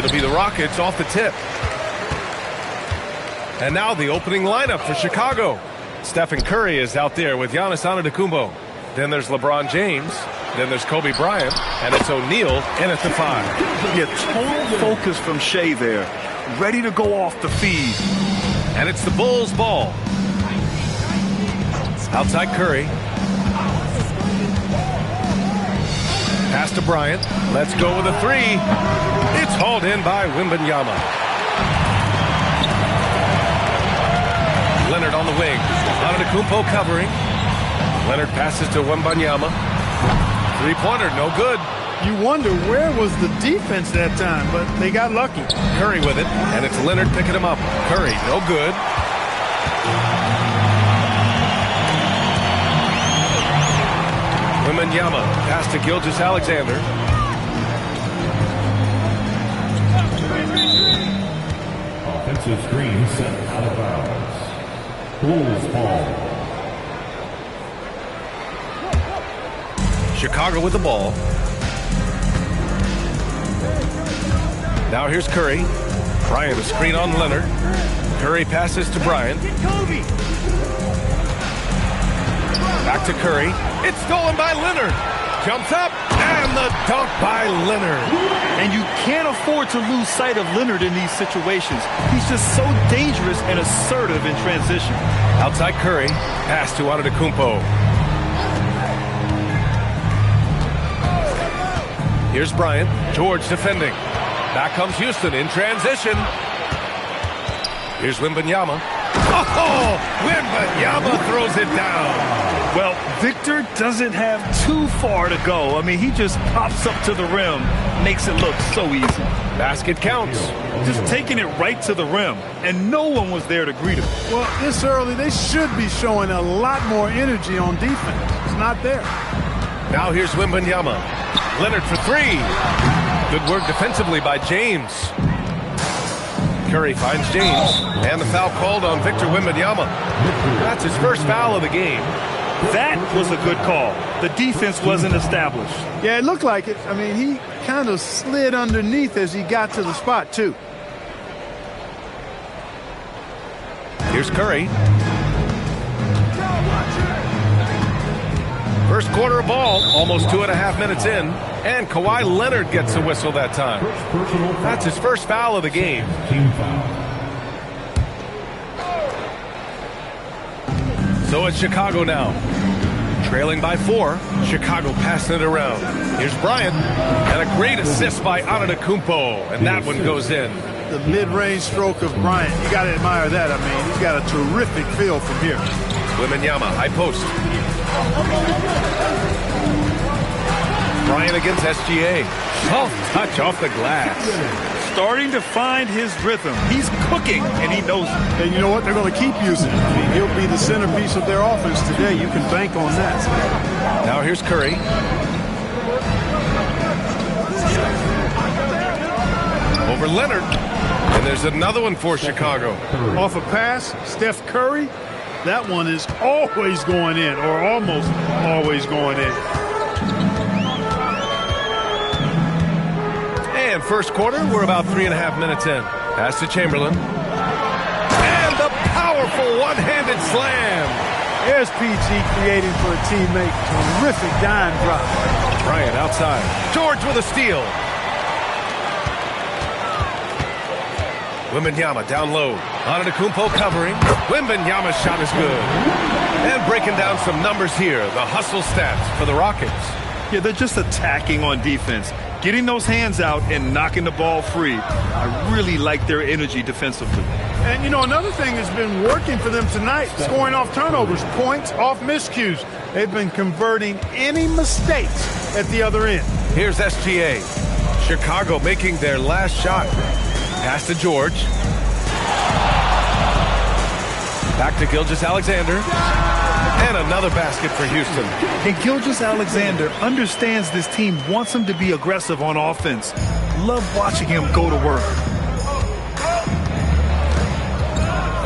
It'll be the Rockets off the tip. And now the opening lineup for Chicago. Stephen Curry is out there with Giannis Antetokounmpo. Then there's LeBron James. Then there's Kobe Bryant. And it's O'Neal in at the 5. Yeah, total focus from Shea there. Ready to go off the feed. And it's the Bulls' ball. Outside Curry. Pass to Bryant. Let's go with a 3. It's hauled in by Wembanyama. Leonard on the wing. Antetokounmpo covering. Leonard passes to Wembanyama. Three-pointer, no good. You wonder where was the defense that time, but they got lucky. Curry with it, and it's Leonard picking him up. Curry, no good. Wembanyama, pass to Gilgeous-Alexander. Offensive screen set out of bounds. Bulls ball. Chicago with the ball. Now here's Curry. Bryant a screen on Leonard. Curry passes to Bryant. Back to Curry. It's stolen by Leonard. Jumps up, and the dunk by Leonard. And you can't afford to lose sight of Leonard in these situations. He's just so dangerous and assertive in transition. Outside Curry. Pass to Antetokounmpo. Here's Bryant. George defending. Back comes Houston in transition. Here's Wembanyama. Oh, Wembanyama throws it down. Well, Victor doesn't have too far to go. I mean, he just pops up to the rim, makes it look so easy. Basket counts. Just taking it right to the rim, and no one was there to greet him. Well, this early, they should be showing a lot more energy on defense. It's not there. Now here's Wembanyama. Leonard for 3. Good work defensively by James. Curry finds James, and the foul called on Victor Wembanyama. That's his first foul of the game. That was a good call. The defense wasn't established. Yeah, it looked like it. I mean, he kind of slid underneath as he got to the spot, too. Here's Curry. First quarter of ball, almost 2.5 minutes in, and Kawhi Leonard gets a whistle that time. That's his first foul of the game. So it's Chicago now. Trailing by 4, Chicago passing it around. Here's Bryant, and a great assist by Antetokounmpo, and that one goes in. The mid-range stroke of Bryant, you got to admire that. I mean, he's got a terrific feel from here. Wembanyama, high post. Bryant against SGA. Soft touch off the glass. Starting to find his rhythm. He's cooking, and he knows it. And you know what? They're going to keep using it. I mean, he'll be the centerpiece of their offense today. You can bank on that. Now here's Curry. Over Leonard. And there's another one for Chicago. Off a pass, Steph Curry. That one is always going in, or almost always going in. And first quarter, we're about 3.5 minutes in. Pass to Chamberlain. And the powerful one-handed slam. There's PG creating for a teammate. Terrific dime drop. Bryant outside. George with a steal. Wembanyama down low. Antetokounmpo covering. Wembanyama's shot is good. And breaking down some numbers here. The hustle stats for the Rockets. Yeah, they're just attacking on defense. Getting those hands out and knocking the ball free. I really like their energy defensively. And, you know, another thing has been working for them tonight, scoring off turnovers, points off miscues. They've been converting any mistakes at the other end. Here's SGA. Chicago making their last shot. Pass to George. Back to Gilgeous-Alexander. And another basket for Houston. And Gilgeous-Alexander understands this team wants him to be aggressive on offense. Love watching him go to work.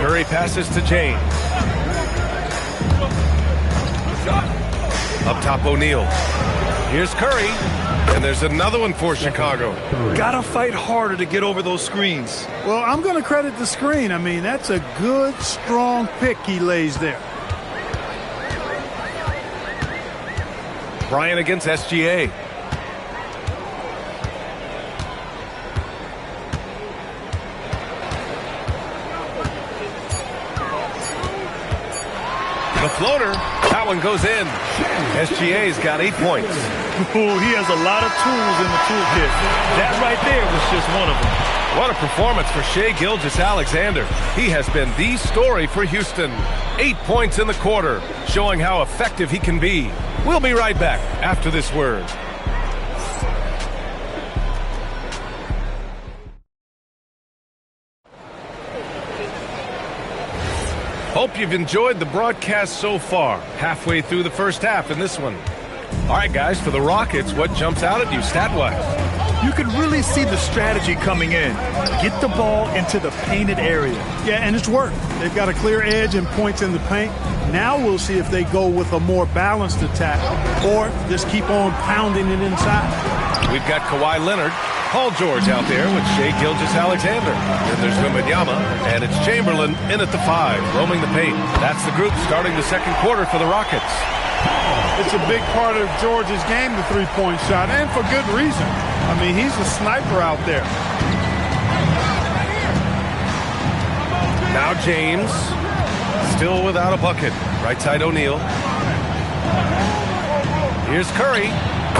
Curry passes to James. Up top, O'Neal. Here's Curry. And there's another one for Chicago. Gotta fight harder to get over those screens. Well, I'm going to credit the screen. I mean, that's a good, strong pick he lays there. Bryant against SGA. The floater, that one goes in. SGA's got 8 points. Ooh, he has a lot of tools in the toolkit. That right there was just one of them. What a performance for Shai Gilgeous-Alexander. He has been the story for Houston. 8 points in the quarter, showing how effective he can be. We'll be right back after this word. Hope you've enjoyed the broadcast so far. Halfway through the first half in this one. All right, guys, for the Rockets, what jumps out at you stat-wise? You can really see the strategy coming in. Get the ball into the painted area. Yeah, and it's worked. They've got a clear edge and points in the paint. Now we'll see if they go with a more balanced attack or just keep on pounding it inside. We've got Kawhi Leonard, Paul George out there with Shai Gilgeous-Alexander. Then there's Wembanyama, and it's Chamberlain in at the 5, roaming the paint. That's the group starting the second quarter for the Rockets. It's a big part of George's game, the three-point shot, and for good reason. I mean, he's a sniper out there. Now James, still without a bucket. Right side O'Neal. Here's Curry.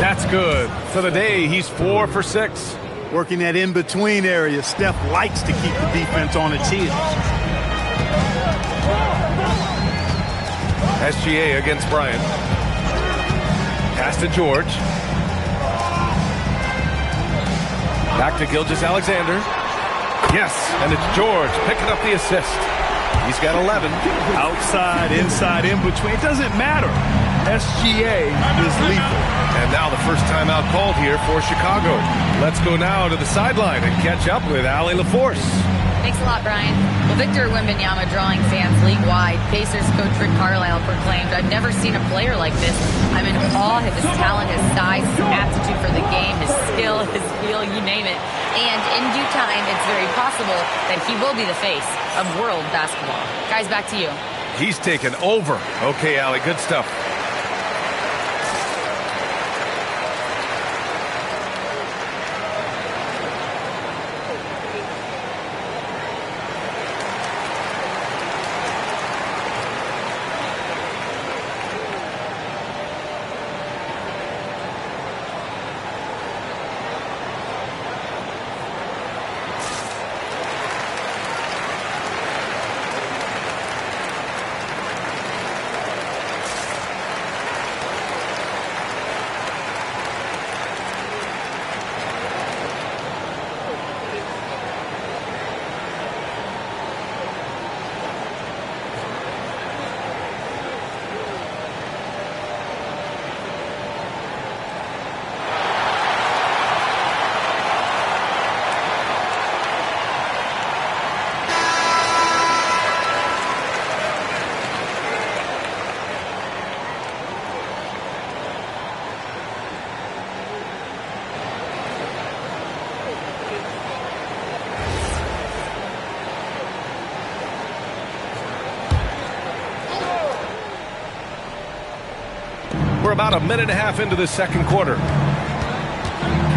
That's good. For the day, he's 4 for 6. Working that in-between area. Steph likes to keep the defense on its heels. SGA against Bryant. Pass to George. Back to Gilgeous-Alexander. Yes, and it's George picking up the assist. He's got 11. Outside, inside, in between. It doesn't matter. SGA is lethal. And now the first timeout called here for Chicago. Let's go now to the sideline and catch up with Allie LaForce. Thanks a lot, Brian. Well, Victor Wembanyama drawing fans league-wide. Pacers coach Rick Carlisle proclaimed, "I've never seen a player like this. I'm in awe of his talent, his size, his aptitude for the game, his skill, his feel, you name it. And in due time, it's very possible that he will be the face of world basketball." Guys, back to you. He's taken over. Okay, Allie, good stuff. We're about a minute and a half into the second quarter.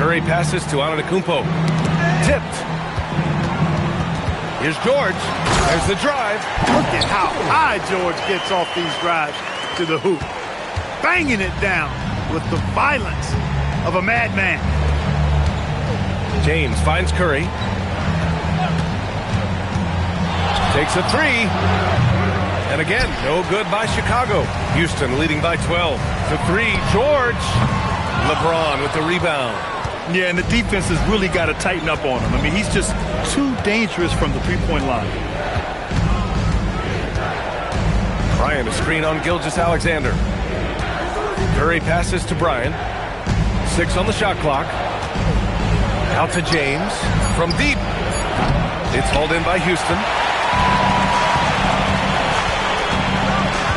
Curry passes to Antetokounmpo. Tipped. Here's George. There's the drive. Look at how high George gets off these drives to the hoop. Banging it down with the violence of a madman. James finds Curry. Takes a 3. And again, no good by Chicago. Houston leading by 12. To 3, George. LeBron with the rebound. Yeah, and the defense has really got to tighten up on him. I mean, he's just too dangerous from the three-point line. Bryant, a screen on Gilgeous-Alexander. Curry passes to Bryant. 6 on the shot clock. Out to James. From deep. It's hauled in by Houston.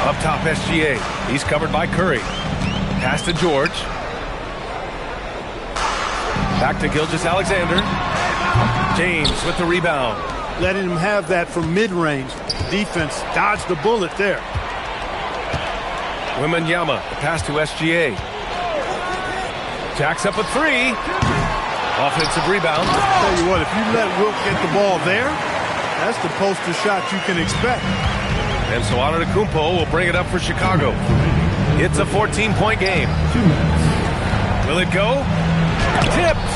Up top, SGA. He's covered by Curry. Pass to George. Back to Gilgeous-Alexander. James with the rebound. Letting him have that from mid-range. Defense dodged the bullet there. Wembanyama, the pass to SGA. Jacks up a three. Offensive rebound. Tell you what, if you let Wilt get the ball there, that's the poster shot you can expect. And so Antetokounmpo will bring it up for Chicago. It's a 14-point game. Will it go? Tipped.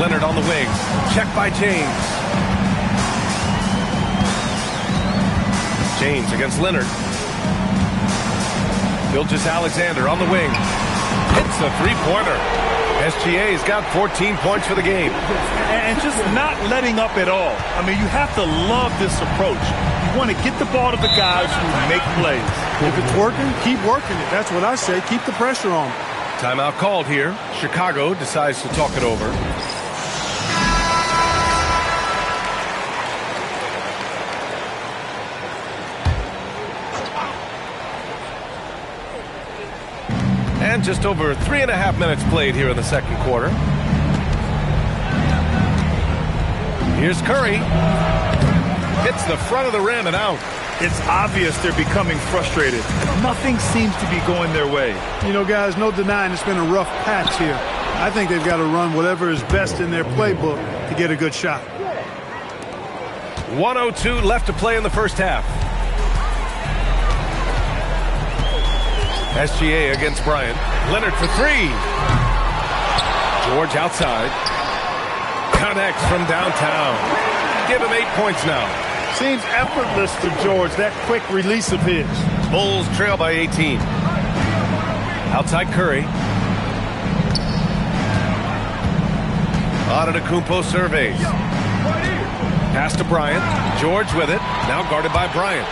Leonard on the wing. Checked by James. James against Leonard. Gilgeous-Alexander on the wing. Hits a three-pointer. SGA's got 14 points for the game. And just not letting up at all. I mean, you have to love this approach. You want to get the ball to the guys who make plays. If it's working, keep working it. That's what I say. Keep the pressure on. Timeout called here. Chicago decides to talk it over. And just over 3.5 minutes played here in the second quarter. Here's Curry. Hits the front of the rim and out. It's obvious they're becoming frustrated. Nothing seems to be going their way. You know, guys, no denying it's been a rough patch here. I think they've got to run whatever is best in their playbook to get a good shot. 1:02 left to play in the first half. SGA against Bryant. Leonard for three. George outside. Connects from downtown. Give him 8 points now. Seems effortless for George, that quick release of his. Bulls trail by 18. Outside Curry. Antetokounmpo surveys. Pass to Bryant. George with it. Now guarded by Bryant.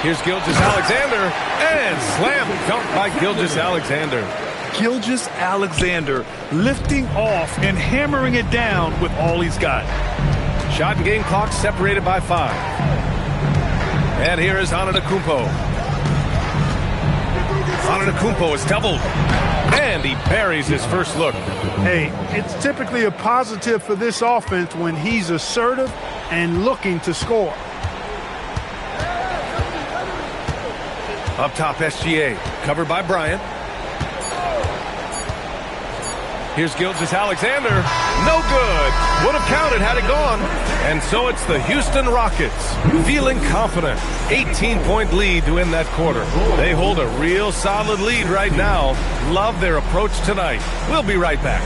Here's Gilgeous-Alexander, and slam dunk by Gilgeous-Alexander. Gilgeous-Alexander lifting off and hammering it down with all he's got. Shot and game clock separated by 5. And here is Antetokounmpo. Antetokounmpo is doubled, and he buries his first look. Hey, it's typically a positive for this offense when he's assertive and looking to score. Up top, SGA, covered by Bryant. Here's Gilgeous-Alexander. No good. Would have counted had it gone. And so it's the Houston Rockets feeling confident. 18-point lead to end that quarter. They hold a real solid lead right now. Love their approach tonight. We'll be right back.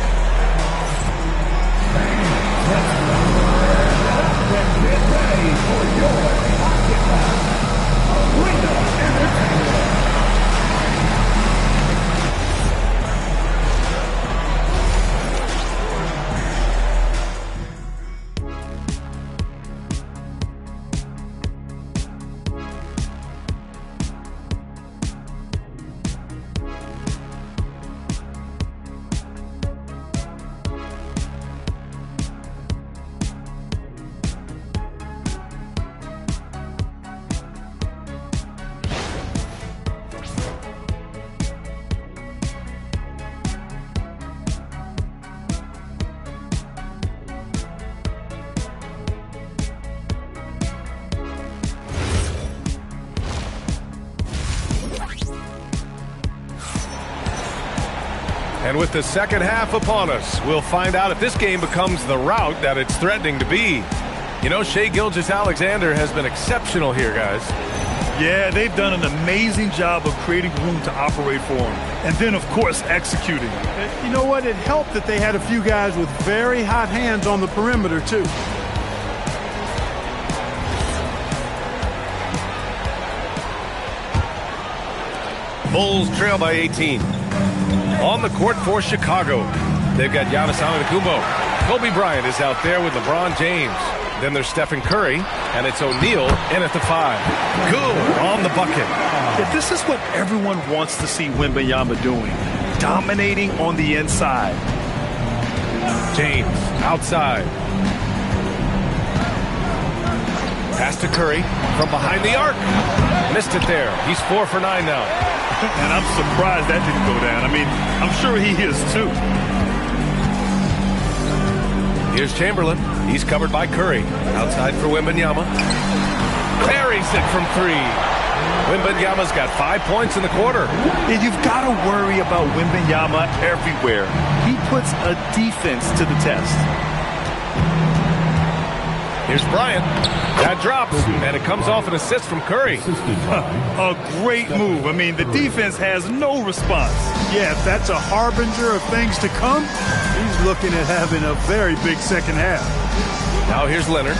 And with the second half upon us, we'll find out if this game becomes the rout that it's threatening to be. You know, Shai Gilgeous-Alexander has been exceptional here, guys. Yeah, they've done an amazing job of creating room to operate for him. And then, of course, executing. You know what? It helped that they had a few guys with very hot hands on the perimeter, too. Bulls trail by 18. On the court for Chicago, they've got Giannis Antetokounmpo. Kobe Bryant is out there with LeBron James. Then there's Stephen Curry, and it's O'Neal in at the 5. Good on the bucket. Yeah, this is what everyone wants to see Wembanyama doing. Dominating on the inside. James outside. Pass to Curry from behind the arc. Missed it there. He's 4 for 9 now. And I'm surprised that didn't go down. I mean, I'm sure he is too. Here's Chamberlain. He's covered by Curry. Outside for Wembanyama. Buries it from three. Wembanyama's got 5 points in the quarter. And you've got to worry about Wembanyama everywhere. He puts a defense to the test. Here's Bryant. That drops, and it comes off an assist from Curry. A great move. I mean, the defense has no response. Yeah, if that's a harbinger of things to come, he's looking at having a very big second half. Now here's Leonard.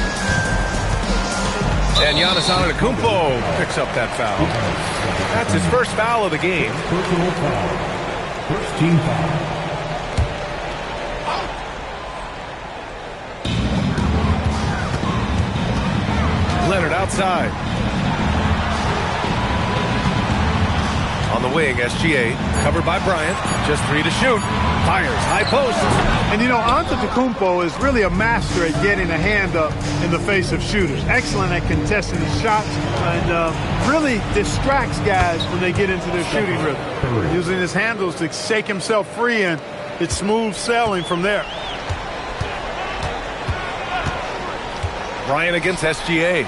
And Giannis Antetokounmpo picks up that foul. That's his first foul of the game. Personal foul. First team foul. Leonard outside. On the wing, SGA, covered by Bryant. Just 3 to shoot. Fires, high post. And you know, Antetokounmpo is really a master at getting a hand up in the face of shooters. Excellent at contesting the shots and really distracts guys when they get into their shooting rhythm. Using his handles to shake himself free, and it's smooth sailing from there. Bryant against SGA.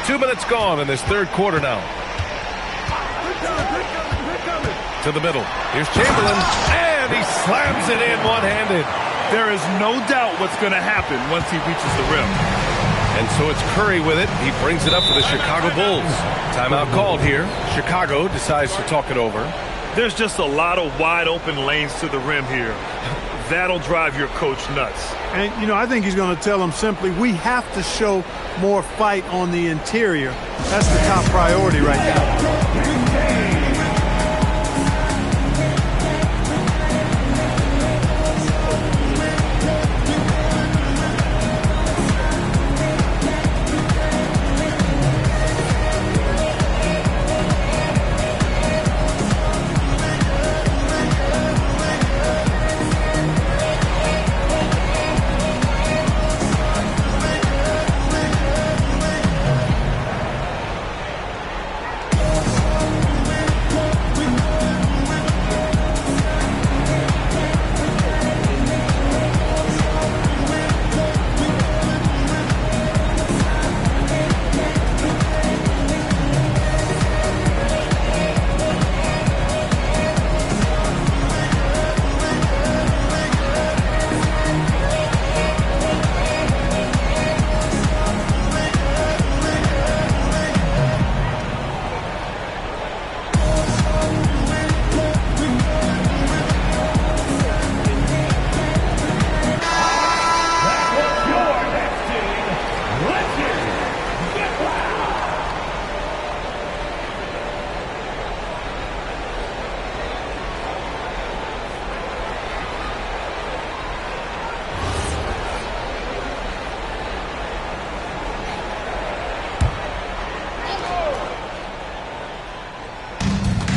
2 minutes gone in this third quarter now. To the middle. Here's Chamberlain, and he slams it in one-handed. There is no doubt what's going to happen once he reaches the rim. And so it's Curry with it. He brings it up for the Chicago Bulls. Timeout called here. Chicago decides to talk it over. There's just a lot of wide open lanes to the rim here. That'll drive your coach nuts. And, you know, I think he's going to tell them simply, we have to show more fight on the interior. That's the top priority right now.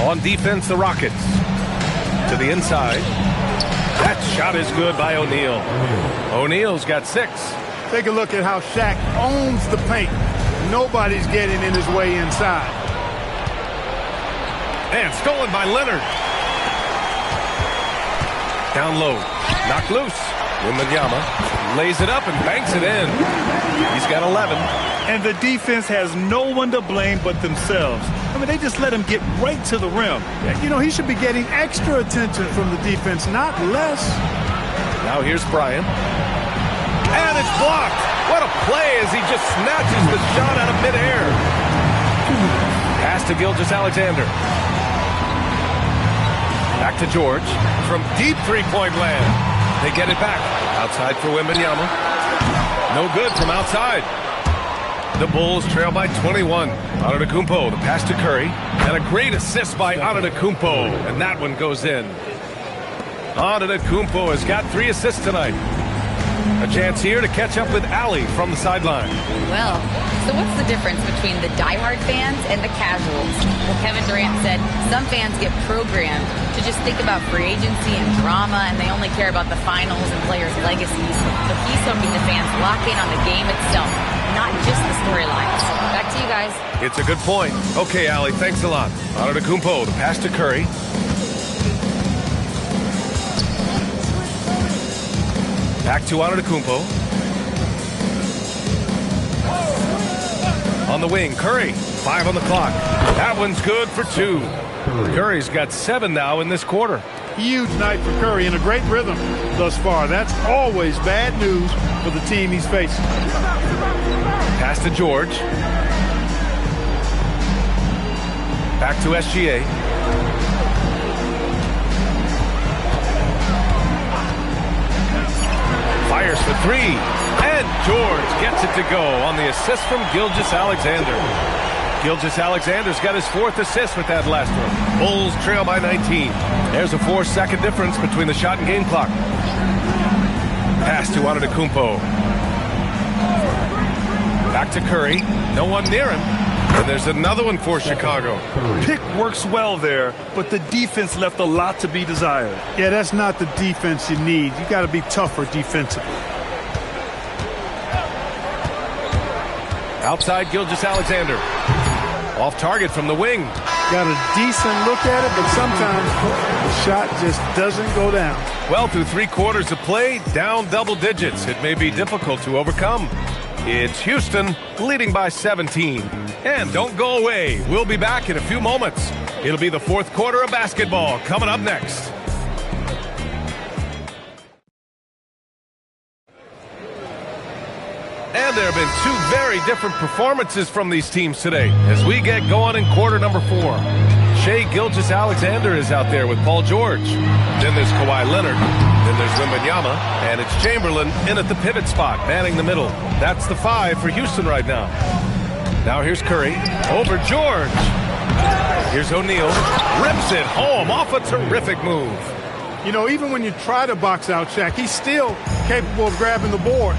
On defense, the Rockets. To the inside. That shot is good by O'Neal. O'Neal's got 6. Take a look at how Shaq owns the paint. Nobody's getting in his way inside. And stolen by Leonard. Down low. Knocked loose. Wembanyama lays it up and banks it in. He's got 11. And the defense has no one to blame but themselves. I mean, they just let him get right to the rim. You know, he should be getting extra attention from the defense, not less. Now here's Bryant. And it's blocked. What a play as he just snatches the shot out of midair. Pass to Gilgeous-Alexander. Back to George. From deep three-point land. They get it back. Outside for Wembanyama. No good from outside. The Bulls trail by 21. Antetokounmpo, the pass to Curry. And a great assist by Antetokounmpo. And that one goes in. Antetokounmpo has got 3 assists tonight. A chance here to catch up with Allie from the sideline. Well, So what's the difference between the diehard fans and the casuals? Well, Kevin Durant said some fans get programmed to just think about free agency and drama, and they only care about the finals and players' legacies. But he's hoping the fans lock in on the game itself, not just the storylines. Back to you guys. It's a good point. Okay, Allie, thanks a lot. Antetokounmpo, the pass to Curry. Back to Antetokounmpo. On the wing, Curry. 5 on the clock. That one's good for 2. Curry's got 7 now in this quarter. Huge night for Curry and a great rhythm thus far. That's always bad news for the team he's facing. Pass to George. Back to SGA. Fires for 3. And George gets it to go on the assist from Gilgeous-Alexander. Gilgeous-Alexander's got his 4th assist with that last one. Bulls trail by 19. There's a 4-second difference between the shot and game clock. Pass to Antetokounmpo. Back to Curry. No one near him. And there's another one for Chicago. Pick works well there, but the defense left a lot to be desired. Yeah, that's not the defense you need. You got to be tougher defensively. Outside Gilgeous-Alexander. Off target from the wing. Got a decent look at it, but sometimes the shot just doesn't go down. Well, through 3 quarters of play, down double digits. It may be difficult to overcome. It's Houston leading by 17. And don't go away. We'll be back in a few moments. It'll be the 4th quarter of basketball coming up next. And there have been 2 very different performances from these teams today as we get going in quarter number 4. Shai Gilgeous-Alexander is out there with Paul George. Then there's Kawhi Leonard. Then there's Wembanyama. And it's Chamberlain in at the pivot spot, manning the middle. That's the 5 for Houston right now. Now here's Curry. Over George. Here's O'Neal. Rips it home off a terrific move. You know, even when you try to box out Shaq, he's still capable of grabbing the board.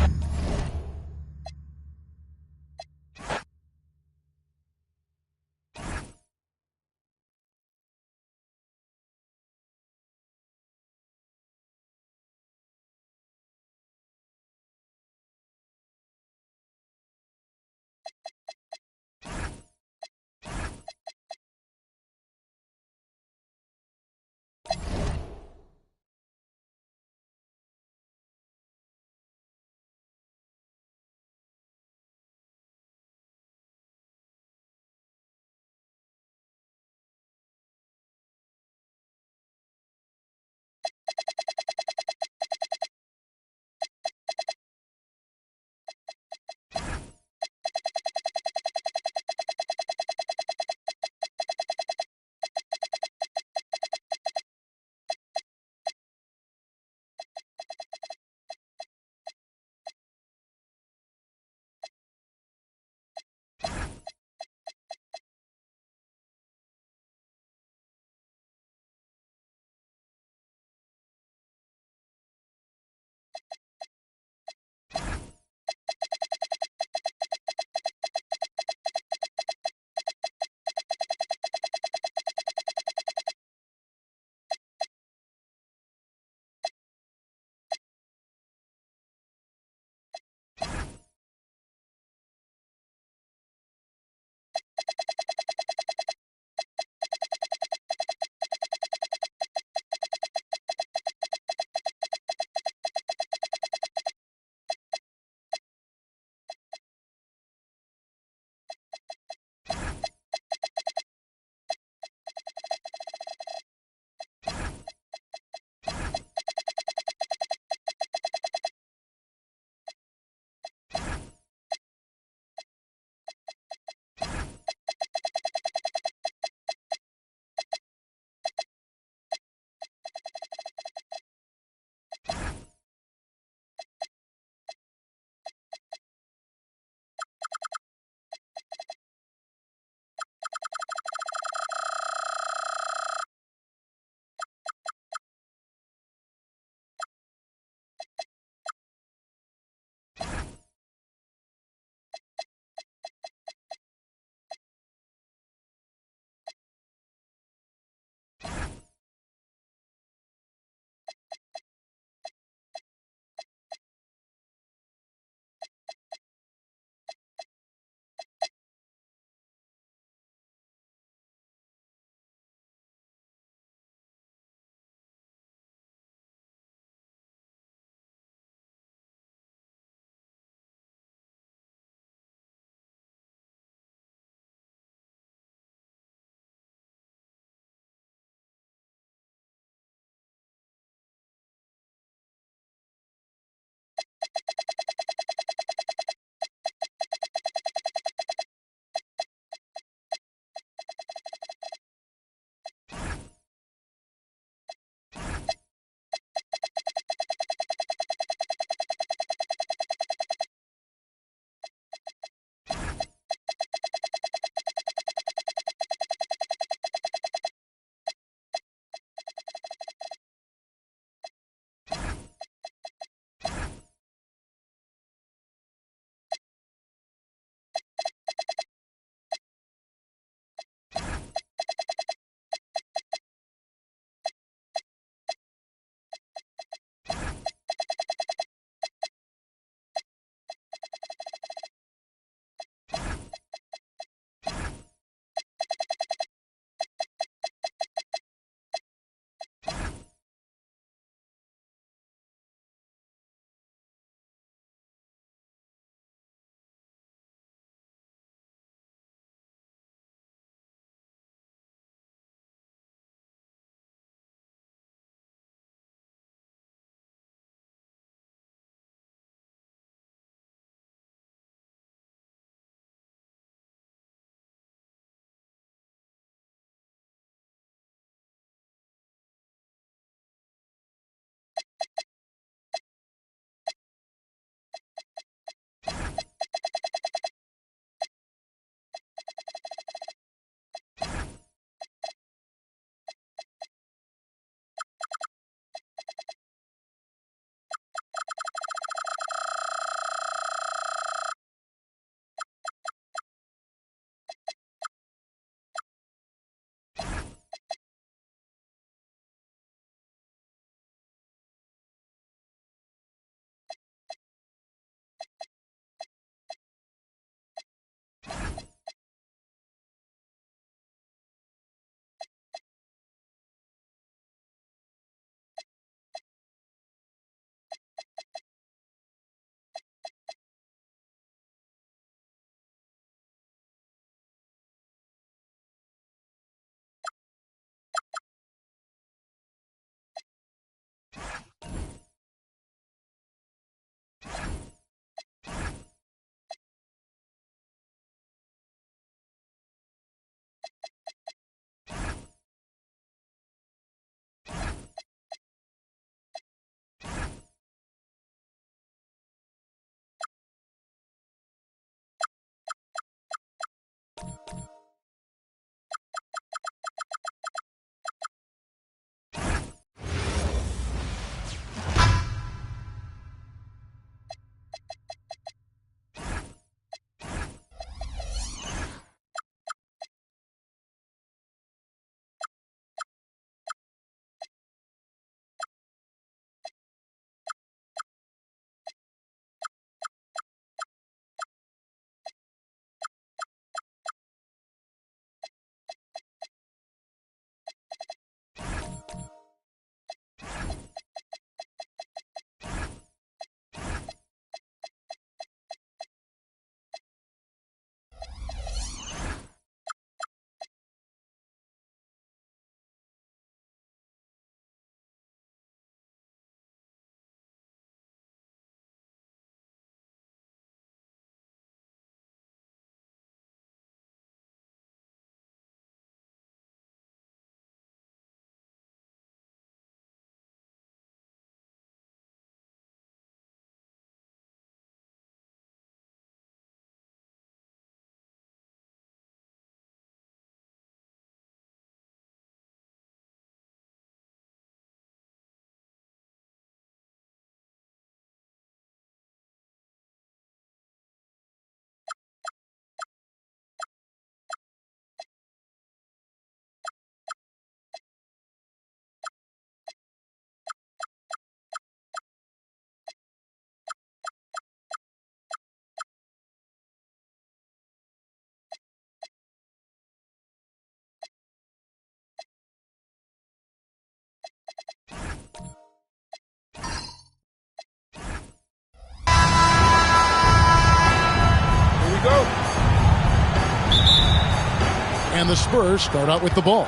And the Spurs start out with the ball.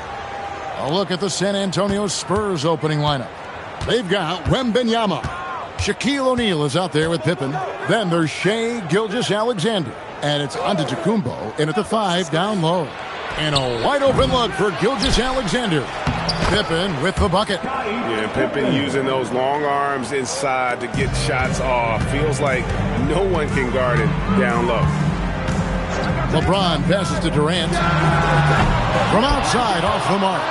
A look at the San Antonio Spurs opening lineup. They've got Wembanyama. Shaquille O'Neal is out there with Pippen. Then there's Shai Gilgeous-Alexander. And it's Antetokounmpo in at the 5 down low. And a wide open look for Gilgeous-Alexander. Pippen with the bucket. Yeah, Pippen using those long arms inside to get shots off. Feels like no one can guard it down low. LeBron passes to Durant. From outside, off the mark.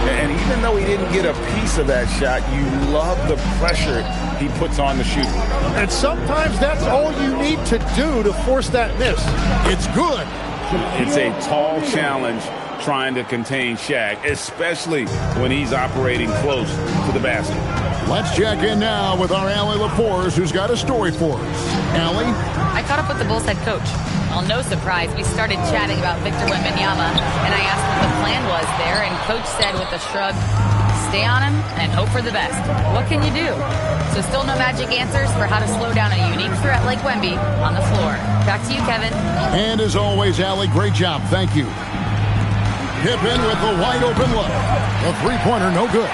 And even though he didn't get a piece of that shot, you love the pressure he puts on the shooter. And sometimes that's all you need to do to force that miss. It's good. It's a tall challenge trying to contain Shaq, especially when he's operating close to the basket. Let's check in now with our Allie LaForce, who's got a story for us. Allie? I caught up with the Bulls head coach. Well, no surprise, we started chatting about Victor Wembanyama, and I asked what the plan was there, and Coach said with a shrug, stay on him and hope for the best. What can you do? So still no magic answers for how to slow down a unique threat like Wemby on the floor. Back to you, Kevin. And as always, Allie, great job. Thank you. Pippen with the wide open look. The three-pointer, no good.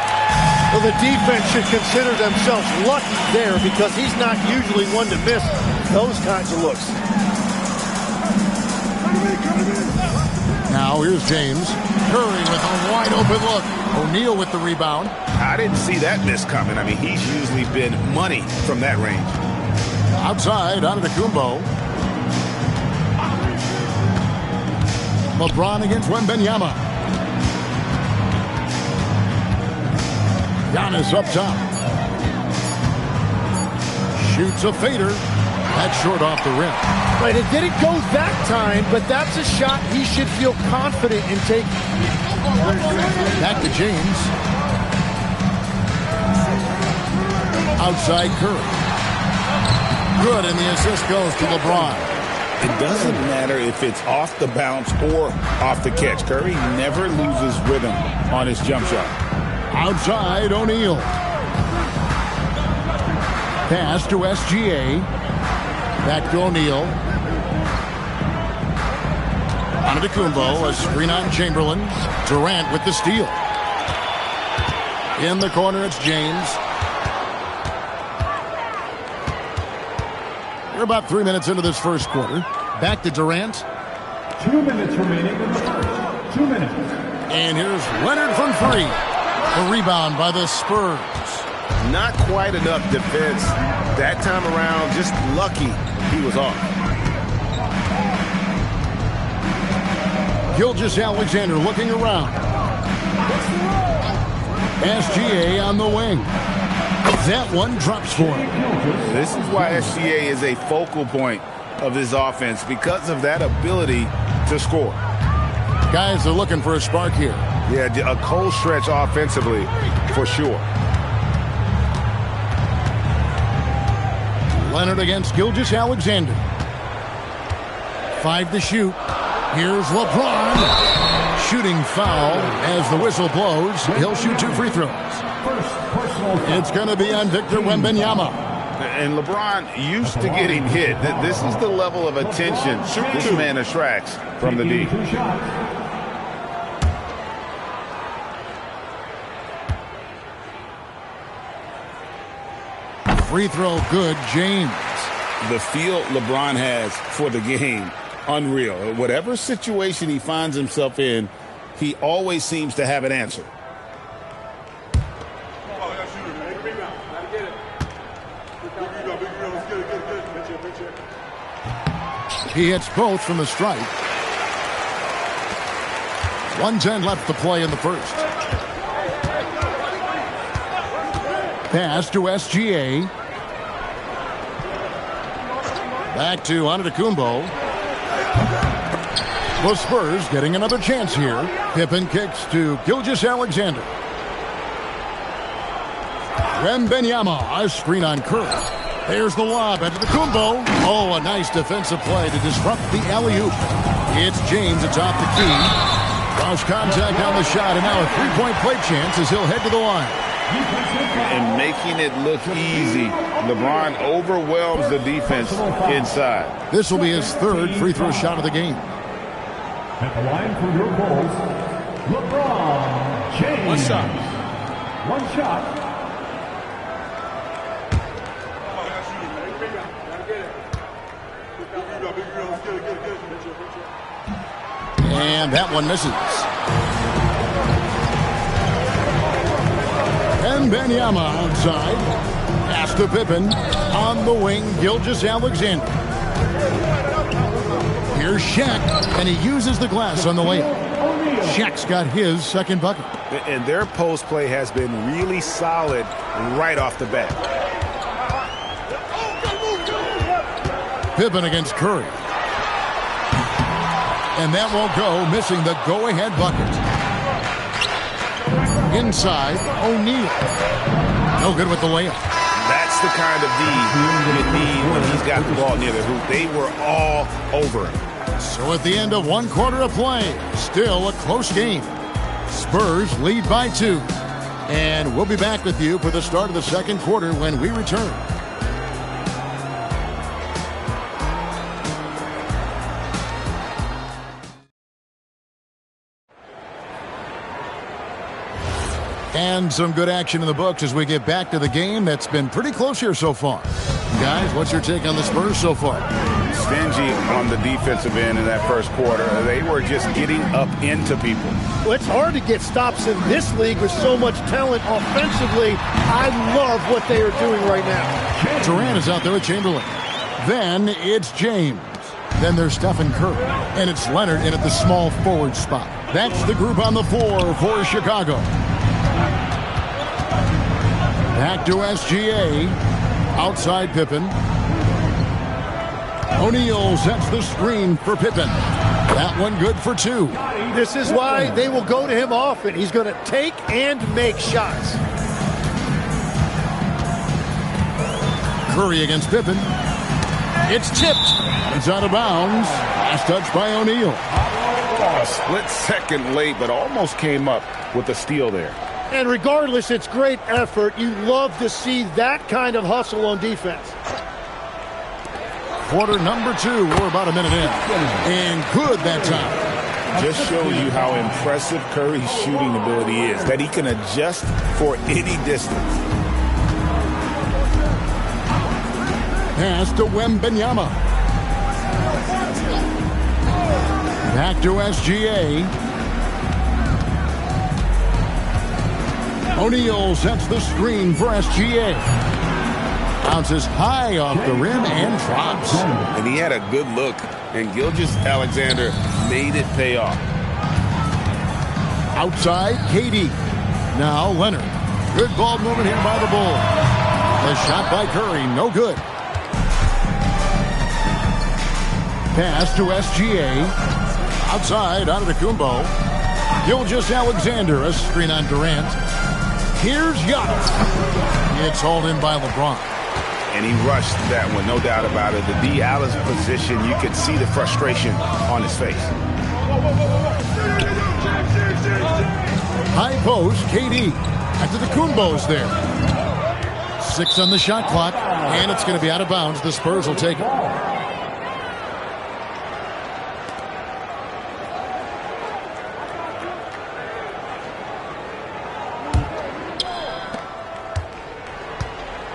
Well, the defense should consider themselves lucky there because he's not usually one to miss those kinds of looks. Now here's James. Curry with a wide open look. O'Neal with the rebound. I didn't see that miss coming. I mean, he's usually been money from that range. Outside, Antetokounmpo. LeBron against Wembanyama. Giannis up top. Shoots a fader. That's short off the rim. Right, it didn't go that time, but that's a shot he should feel confident in taking. Back to James. Outside Curry. Good, and the assist goes to LeBron. It doesn't matter if it's off the bounce or off the catch. Curry never loses rhythm on his jump shot. Outside O'Neal. Pass to SGA. Back to O'Neal. Antetokounmpo, a screen on Chamberlain. Durant with the steal. In the corner, it's James. We're about 3 minutes into this first quarter. Back to Durant. 2 minutes remaining in the first. 2 minutes. And here's Leonard from three. The rebound by the Spurs. Not quite enough defense that time around. Just lucky he was off. Gilgeous-Alexander looking around. SGA on the wing. That one drops for him. This is why SGA is a focal point of this offense, because of that ability to score. Guys are looking for a spark here. Yeah, a cold stretch offensively for sure. Leonard against Gilgeous-Alexander. 5 to shoot. Here's LeBron. Shooting foul as the whistle blows. He'll shoot 2 free throws. It's going to be on Victor Wembanyama. And LeBron used to getting hit. This is the level of attention this man attracts from the D. Free throw good, James. The feel LeBron has for the game, unreal. Whatever situation he finds himself in, he always seems to have an answer. He hits both from the stripe. 1:10 left to play in the first. Pass to SGA. Back to Antetokounmpo. The Spurs getting another chance here. Pippen kicks to Gilgeous-Alexander. Wembanyama, a screen on Curry. There's the lob at Antetokounmpo. Oh, a nice defensive play to disrupt the alley-oop. It's James atop the key. Cross contact on the shot, and now a three-point play chance as he'll head to the line. And making it look easy, LeBron overwhelms the defense inside. This will be his third free throw shot of the game. At the line for your Bulls, LeBron James. One shot. One shot. And that one misses. And Wembanyama outside. Pass to Pippen. On the wing, Gilgeous-Alexander. Here's Shaq, and he uses the glass on the layup. Shaq's got his second bucket. And their post play has been really solid right off the bat. Pippen against Curry. And that won't go, missing the go-ahead bucket. Inside, O'Neal. No good with the layup. That's the kind of D you need when he's got the ball near the hoop. They were all over him. So at the end of one quarter of play, still a close game. Spurs lead by 2. And we'll be back with you for the start of the second quarter when we return. And some good action in the books as we get back to the game that's been pretty close here so far. Guys, what's your take on the Spurs so far? Stingy on the defensive end in that first quarter. They were just getting up into people. Well, it's hard to get stops in this league with so much talent offensively. I love what they are doing right now. Durant is out there with Chamberlain. Then it's James. Then there's Stephen Curry. And it's Leonard in at the small forward spot. That's the group on the floor for Chicago. Back to SGA. Outside Pippen. O'Neal sets the screen for Pippen. That one good for 2. This is why they will go to him often. He's going to take and make shots. Curry against Pippen. It's tipped. It's out of bounds. Last touch by O'Neal. A split second late, but almost came up with a steal there. And regardless, it's great effort. You love to see that kind of hustle on defense. Quarter number 2. We're about a minute in. And good that time. Just shows you how impressive Curry's shooting ability is, that he can adjust for any distance. Pass to Wembanyama. Back to SGA. O'Neal sets the screen for SGA. Bounces high off the rim and drops. And he had a good look, and Gilgeous-Alexander made it pay off. Outside, KD. Now Leonard. Good ball movement here by the Bulls. The shot by Curry, no good. Pass to SGA. Outside, Antetokounmpo. Gilgeous-Alexander, a screen on Durant. Here's Giannis. It's hauled in by LeBron. And he rushed that one, no doubt about it. The D. Allen's position, you could see the frustration on his face. High post, KD. Antetokounmpo's there. 6 on the shot clock, and it's going to be out of bounds. The Spurs will take it.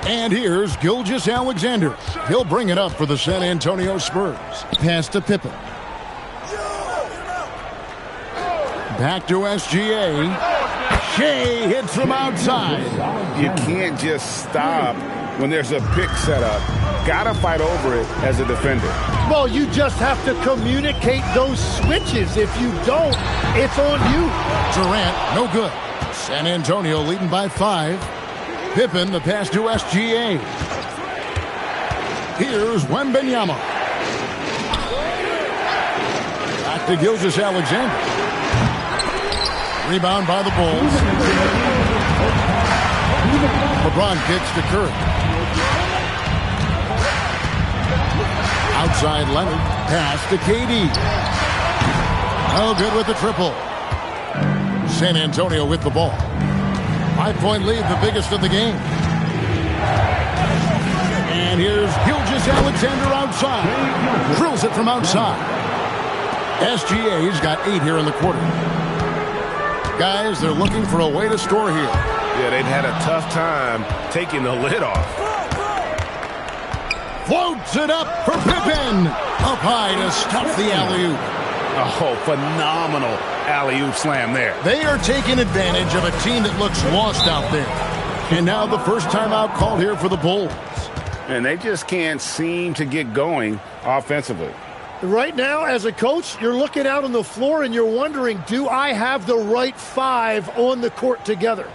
And here's Gilgeous-Alexander. He'll bring it up for the San Antonio Spurs. Pass to Pippen. Back to SGA. Shea hits from outside. You can't just stop when there's a pick set up. Gotta fight over it as a defender. Well, you just have to communicate those switches. If you don't, it's on you. Durant, no good. San Antonio leading by 5. Pippen, the pass to SGA. Here's Wembanyama. Back to Gilgeous-Alexander. Rebound by the Bulls. LeBron kicks to Curry. Outside Leonard. Pass to KD. Oh, good with the triple. San Antonio with the ball. 5-point lead, the biggest of the game. And here's Gilgeous-Alexander outside. Drills it from outside. SGA's got 8 here in the quarter. Guys, they're looking for a way to score here. Yeah, they've had a tough time taking the lid off. Floats it up for Pippen. Up high to stop the alley-oop. Oh, phenomenal alley-oop slam there. They are taking advantage of a team that looks lost out there. And now the first timeout called here for the Bulls. And they just can't seem to get going offensively. Right now, as a coach, you're looking out on the floor and you're wondering, do I have the right 5 on the court together?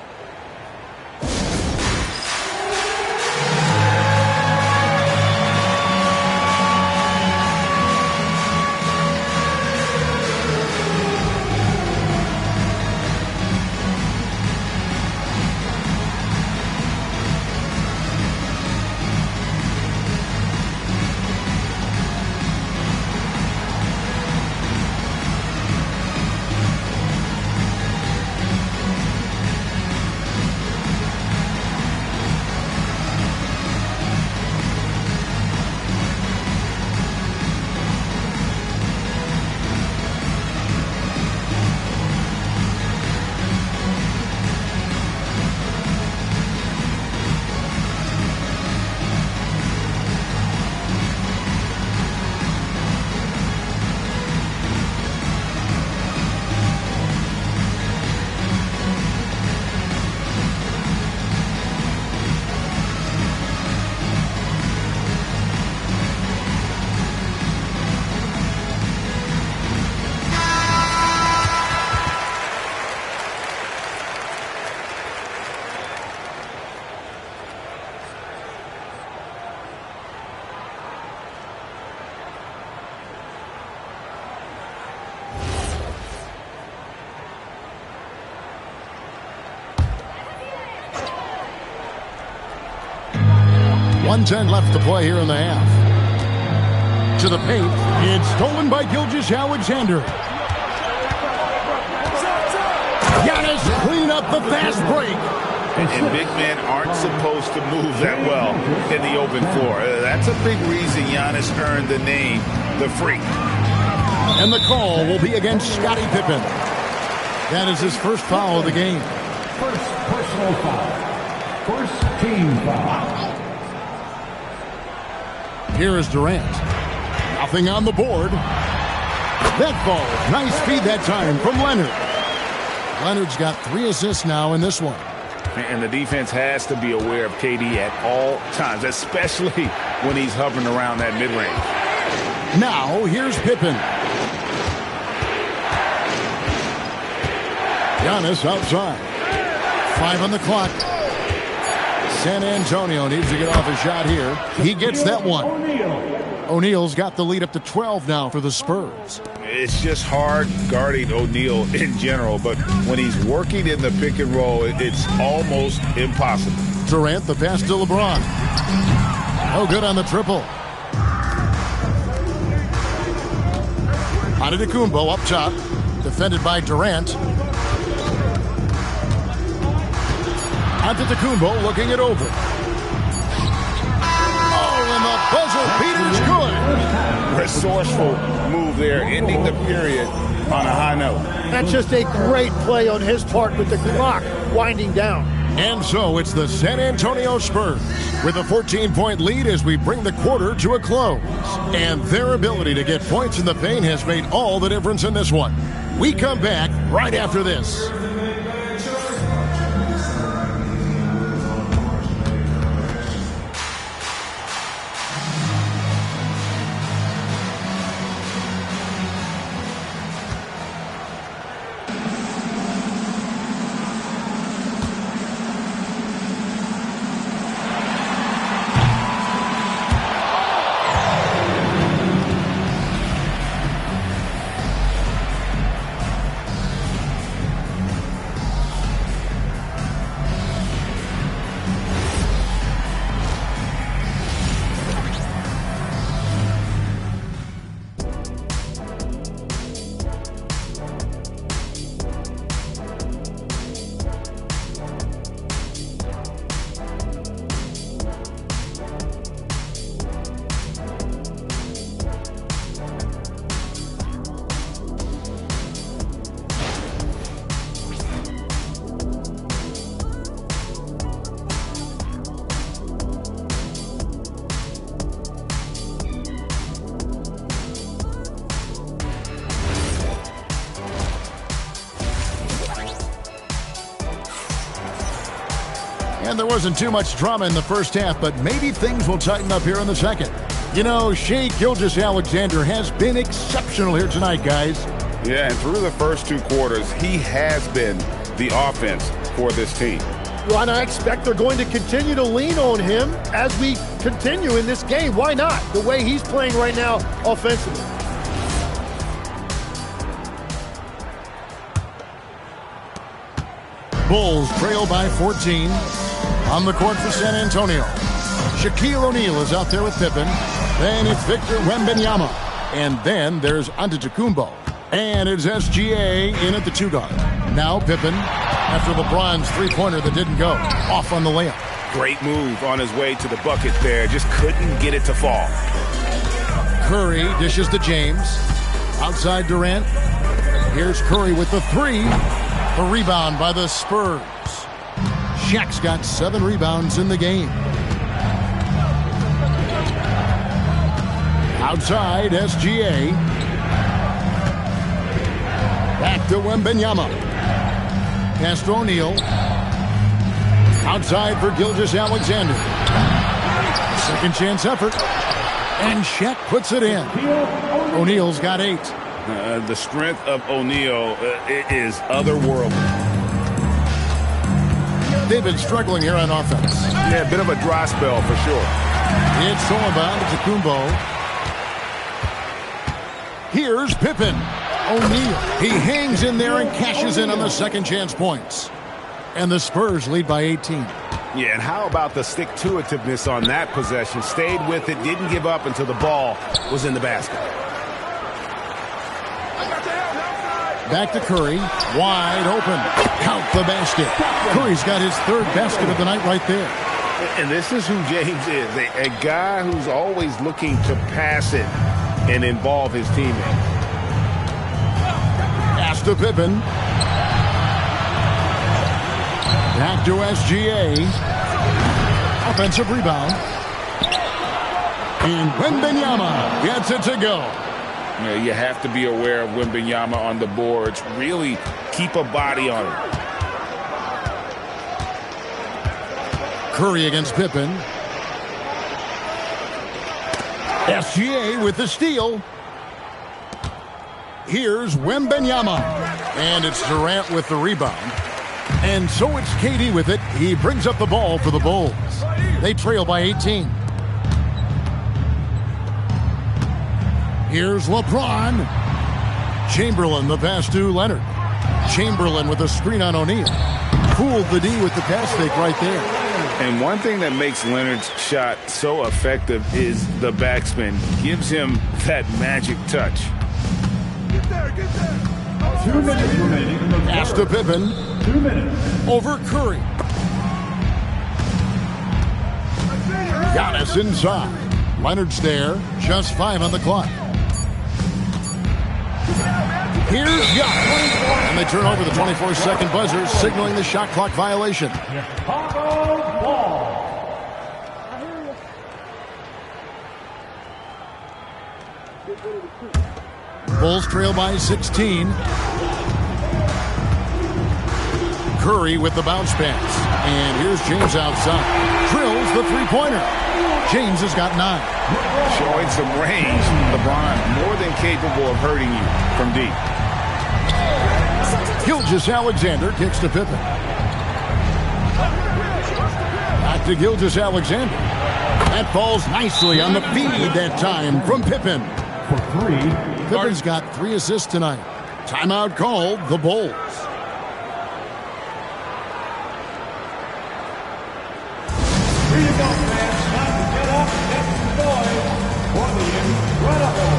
.110 left to play here in the half. To the paint. It's stolen by Gilgeous-Alexander. Giannis clean up the fast break. And big men aren't supposed to move that well in the open floor. That's a big reason Giannis earned the name the Freak. And the call will be against Scottie Pippen. That is his first foul of the game. First personal foul. First team foul. Here is Durant. Nothing on the board. That ball. Nice feed that time from Leonard. Leonard's got 3 assists now in this one. And the defense has to be aware of KD at all times, especially when he's hovering around that mid-range. Now, here's Pippen. Giannis outside. 5 on the clock. San Antonio needs to get off a shot here. He gets that one. O'Neal's got the lead up to 12 now for the Spurs. It's just hard guarding O'Neal in general, but when he's working in the pick and roll, it's almost impossible. Durant, the pass to LeBron. No good on the triple. Antetokounmpo up top, defended by Durant. Antetokounmpo looking it over. Oh, and the buzzer beater's good. Resourceful move there, ending the period on a high note. That's just a great play on his part with the clock winding down. And so it's the San Antonio Spurs with a 14-point lead as we bring the quarter to a close. And their ability to get points in the paint has made all the difference in this one. We come back right after this. And there wasn't too much drama in the first half, but maybe things will tighten up here in the second. You know, Shai Gilgeous-Alexander has been exceptional here tonight, guys. Yeah, and through the first 2 quarters, he has been the offense for this team. Well, and I expect they're going to continue to lean on him as we continue in this game. Why not? The way he's playing right now offensively. Bulls trail by 14. On the court for San Antonio, Shaquille O'Neal is out there with Pippen. Then it's Victor Wembanyama. And then there's Antetokounmpo. And it's SGA in at the 2 guard. Now Pippen, after LeBron's 3-pointer that didn't go, off on the layup. Great move on his way to the bucket there. Just couldn't get it to fall. Curry dishes to James. Outside Durant. Here's Curry with the 3. The rebound by the Spurs. Shaq's got 7 rebounds in the game. Outside, SGA. Back to Wembanyama. Pass to O'Neal. Outside for Gilgeous-Alexander. Second chance effort. And Shaq puts it in. O'Neal's got 8. The strength of O'Neal is otherworldly. They've been struggling here on offense. Yeah, a bit of a dry spell for sure. It's Antetokounmpo. Here's Pippen. O'Neal. He hangs in there and cashes in on the second chance points. And the Spurs lead by 18. Yeah, and how about the stick-to-itiveness on that possession? Stayed with it, didn't give up until the ball was in the basket. Back to Curry. Wide open. Count the basket. Curry's got his 3rd basket of the night right there. And this is who James is. A guy who's always looking to pass it and involve his teammates. Pass to Pippen. Back to SGA. Offensive rebound. And Wembanyama gets it to go. You have to be aware of Wembanyama on the boards. Really keep a body on him. Curry against Pippen. SGA with the steal. Here's Wembanyama. And it's Durant with the rebound. And so it's KD with it. He brings up the ball for the Bulls. They trail by 18. Here's LeBron. Chamberlain, the pass to Leonard. Chamberlain with a screen on O'Neal. Fooled the D with the pass fake right there. And one thing that makes Leonard's shot so effective is the backspin. Gives him that magic touch. Get there. 2 minutes remaining. Pass to Pippen. 2 minutes. Over Curry. Giannis inside. Leonard's there. Just 5 on the clock. Here's Giannis. And they turn over the 24-second buzzer, signaling the shot clock violation. Chicago ball. Bulls trail by 16. Curry with the bounce pass. And here's James outside. Drills the 3-pointer. James has got 9. Showing some range. LeBron more than capable of hurting you from deep. Gilgeous-Alexander kicks to Pippen. Back to Gilgeous-Alexander. That falls nicely on the feed that time from Pippen. For 3. Pippen's got 3 assists tonight. Timeout called the Bulls. Here you go, fans. Time to get up and enjoy for the incredible.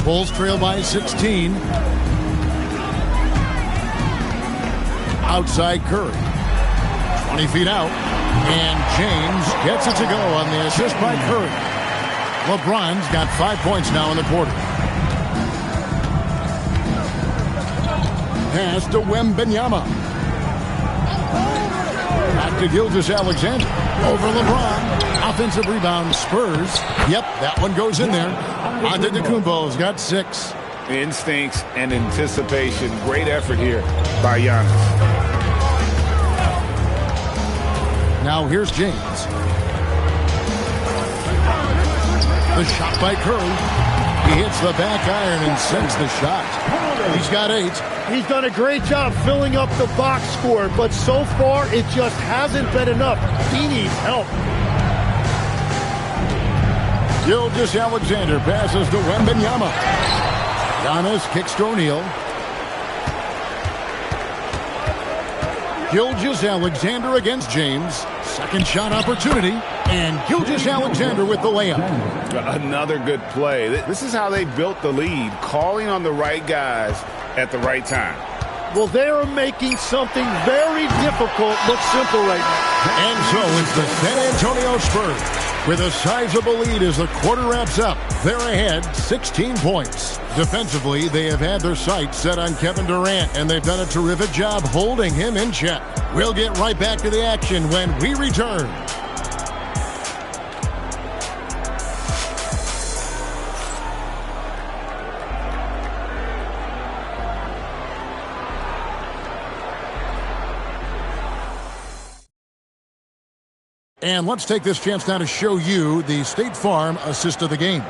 Bulls trail by 16. Outside Curry. 20 feet out. And James gets it to go on the assist by Curry. LeBron's got 5 points now in the quarter. Pass to Wembanyama. Back to Gilgeous-Alexander. Over LeBron. Offensive rebound, Spurs. Yep, that one goes in there. Antetokounmpo's got 6. Instincts and anticipation. Great effort here by Giannis. Now here's James. The shot by Curry. He hits the back iron and sends the shot. He's got 8. He's done a great job filling up the box score, but so far it just hasn't been enough. He needs help. Gilgeous-Alexander passes to Wembanyama. Giannis kicks to O'Neal. Gilgeous-Alexander against James. Second shot opportunity. And Gilgeous-Alexander with the layup. Another good play. This is how they built the lead, calling on the right guys at the right time. Well, they are making something very difficult look simple right now. And so it's the San Antonio Spurs with a sizable lead as the quarter wraps up. They're ahead 16 points. Defensively, they have had their sights set on Kevin Durant, and they've done a terrific job holding him in check. We'll get right back to the action when we return. And let's take this chance now to show you the State Farm assist of the game.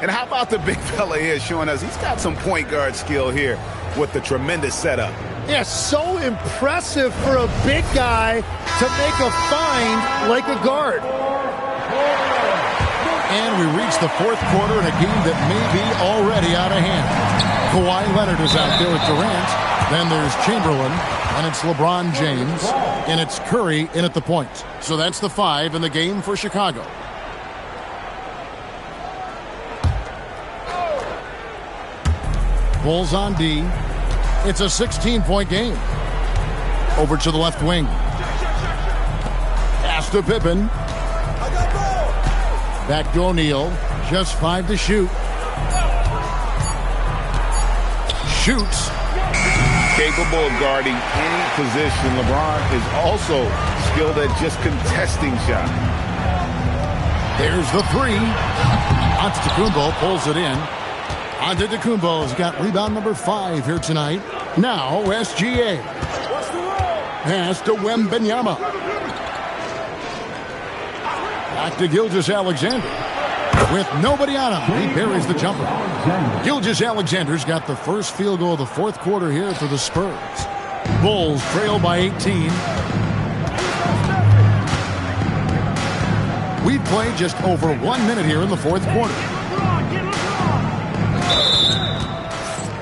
And how about the big fella here showing us he's got some point guard skill here with the tremendous setup. Yeah, so impressive for a big guy to make a find like a guard. And we reach the fourth quarter in a game that may be already out of hand. Kawhi Leonard is out there with Durant. Then there's Chamberlain, and it's LeBron James, and it's Curry in at the point. So that's the 5 in the game for Chicago. Bulls on D. It's a 16-point game. Over to the left wing. Pass to Pippen. Back to O'Neal. Just 5 to shoot. Shoots. Capable of guarding any position. LeBron is also skilled at just contesting shots. There's the 3. Antetokounmpo pulls it in. Antetokounmpo's got rebound number 5 here tonight. Now SGA. Pass to Wembanyama. Back to Gilgeous-Alexander. With nobody on him, he buries the jumper. Gilgeous-Alexander's got the first field goal of the fourth quarter here for the Spurs. Bulls trail by 18. We play just over 1 minute here in the fourth quarter.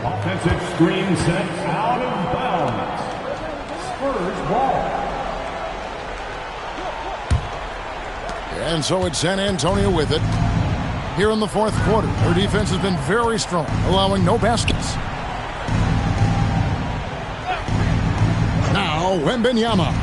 Offensive screen set out of bounds. Spurs ball. And so it's San Antonio with it. Here in the fourth quarter, their defense has been very strong, allowing no baskets. Now Wembanyama.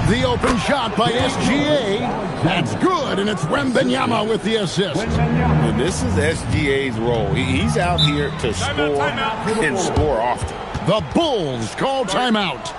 The open shot by SGA. That's good, and it's Wembanyama with the assist. And this is SGA's role. He's out here to score and score often. The Bulls call timeout.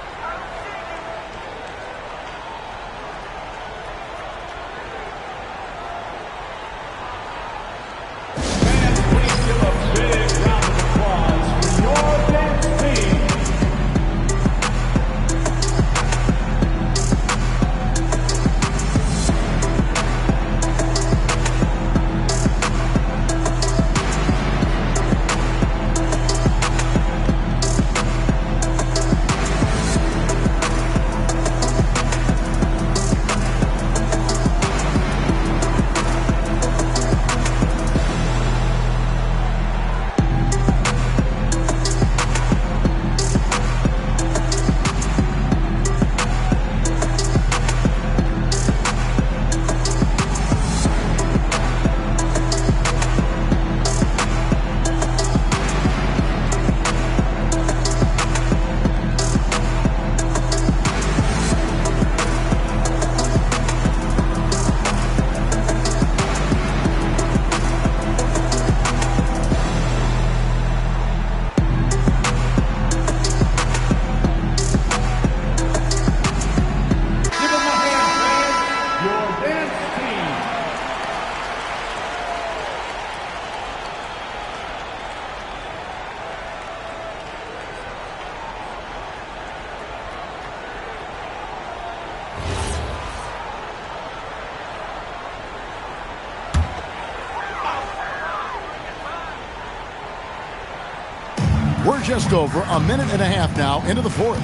We're just over a minute and a half now into the fourth.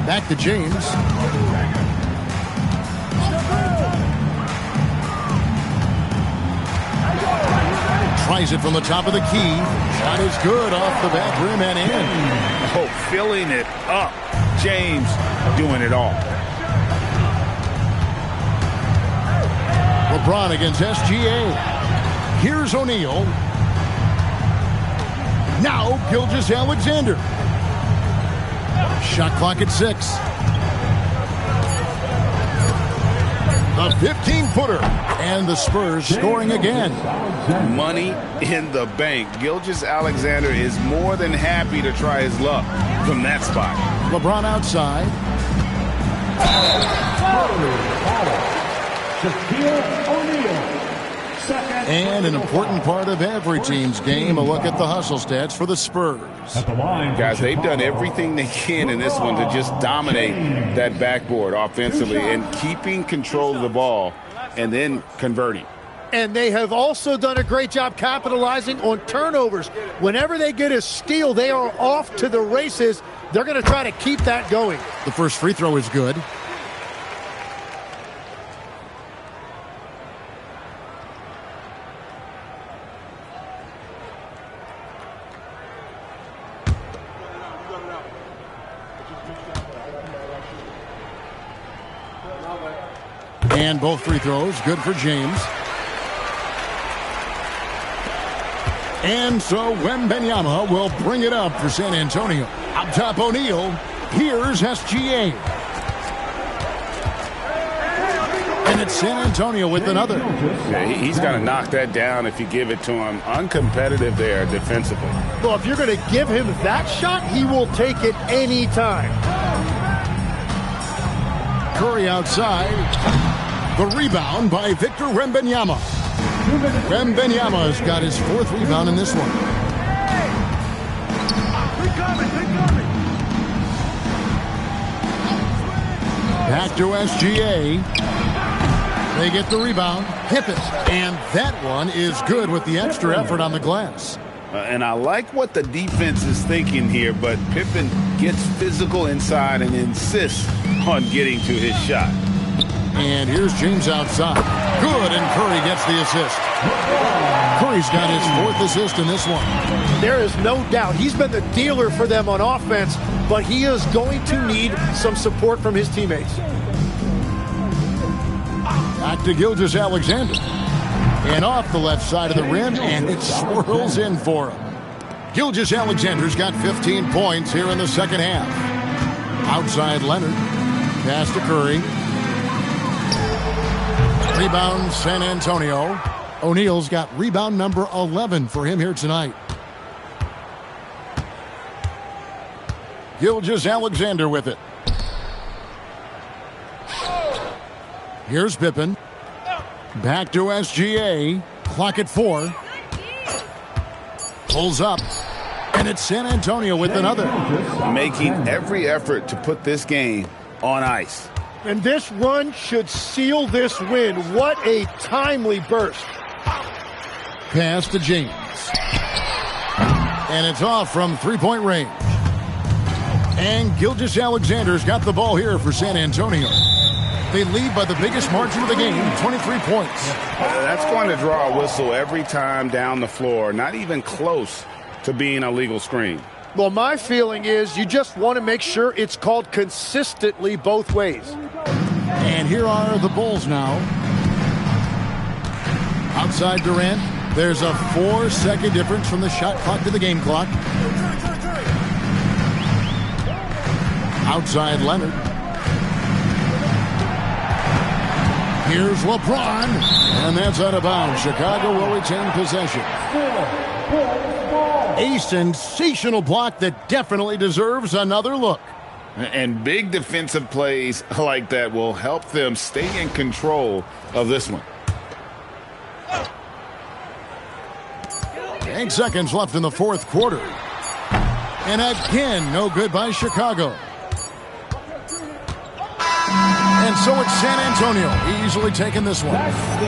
Back to James. Tries it from the top of the key. Shot is good off the back rim and in. Oh, filling it up. James doing it all. LeBron against SGA. Here's O'Neal. Now Gilgeous-Alexander. Shot clock at 6. The 15-footer. And the Spurs scoring again. Money in the bank. Gilgeous-Alexander is more than happy to try his luck from that spot. LeBron outside. Shaquille O'Neal. And an important part of every team's game, a look at the hustle stats for the Spurs. Guys, they've done everything they can in this one to just dominate that backboard offensively and keeping control of the ball and then converting. And they have also done a great job capitalizing on turnovers. Whenever they get a steal, they are off to the races. They're going to try to keep that going. The first free throw is good. And both free throws good for James. And so Wembanyama will bring it up for San Antonio. Up top O'Neal. Here's SGA. And it's San Antonio with another. Yeah, he's got to knock that down if you give it to him. Uncompetitive there defensively. Well, if you're going to give him that shot, he will take it any time. Curry outside. The rebound by Victor Wembanyama. Wembanyama's got his 4th rebound in this one. Back to SGA. They get the rebound. Pippen. And that one is good with the extra effort on the glass. And I like what the defense is thinking here, but Pippen gets physical inside and insists on getting to his shot. And here's James outside. Good, and Curry gets the assist. Curry's got his 4th assist in this one. There is no doubt he's been the dealer for them on offense, but he is going to need some support from his teammates. Back to Gilgeous-Alexander. And off the left side of the rim, and it swirls in for him. Gilgeous-Alexander's got 15 points here in the second half. Outside Leonard. Pass to Curry. Rebound San Antonio. O'Neal's got rebound number 11 for him here tonight. Gilgeous-Alexander with it. Here's Pippen. Back to SGA. Clock at 4. Pulls up. And it's San Antonio with another. Making every effort to put this game on ice. And this run should seal this win. What a timely burst. Pass to James. And it's off from three-point range. And Gilgeous-Alexander's got the ball here for San Antonio. They lead by the biggest margin of the game, 23 points. That's going to draw a whistle every time down the floor. Not even close to being a legal screen. Well, my feeling is you just want to make sure it's called consistently both ways. And here are the Bulls now. Outside Durant. There's a 4-second difference from the shot clock to the game clock. Outside Leonard. Here's LeBron. And that's out of bounds. Chicago will retain possession. A sensational block that definitely deserves another look. And big defensive plays like that will help them stay in control of this one. 8 seconds left in the fourth quarter. And again, no good by Chicago. And And so it's San Antonio easily taking this one.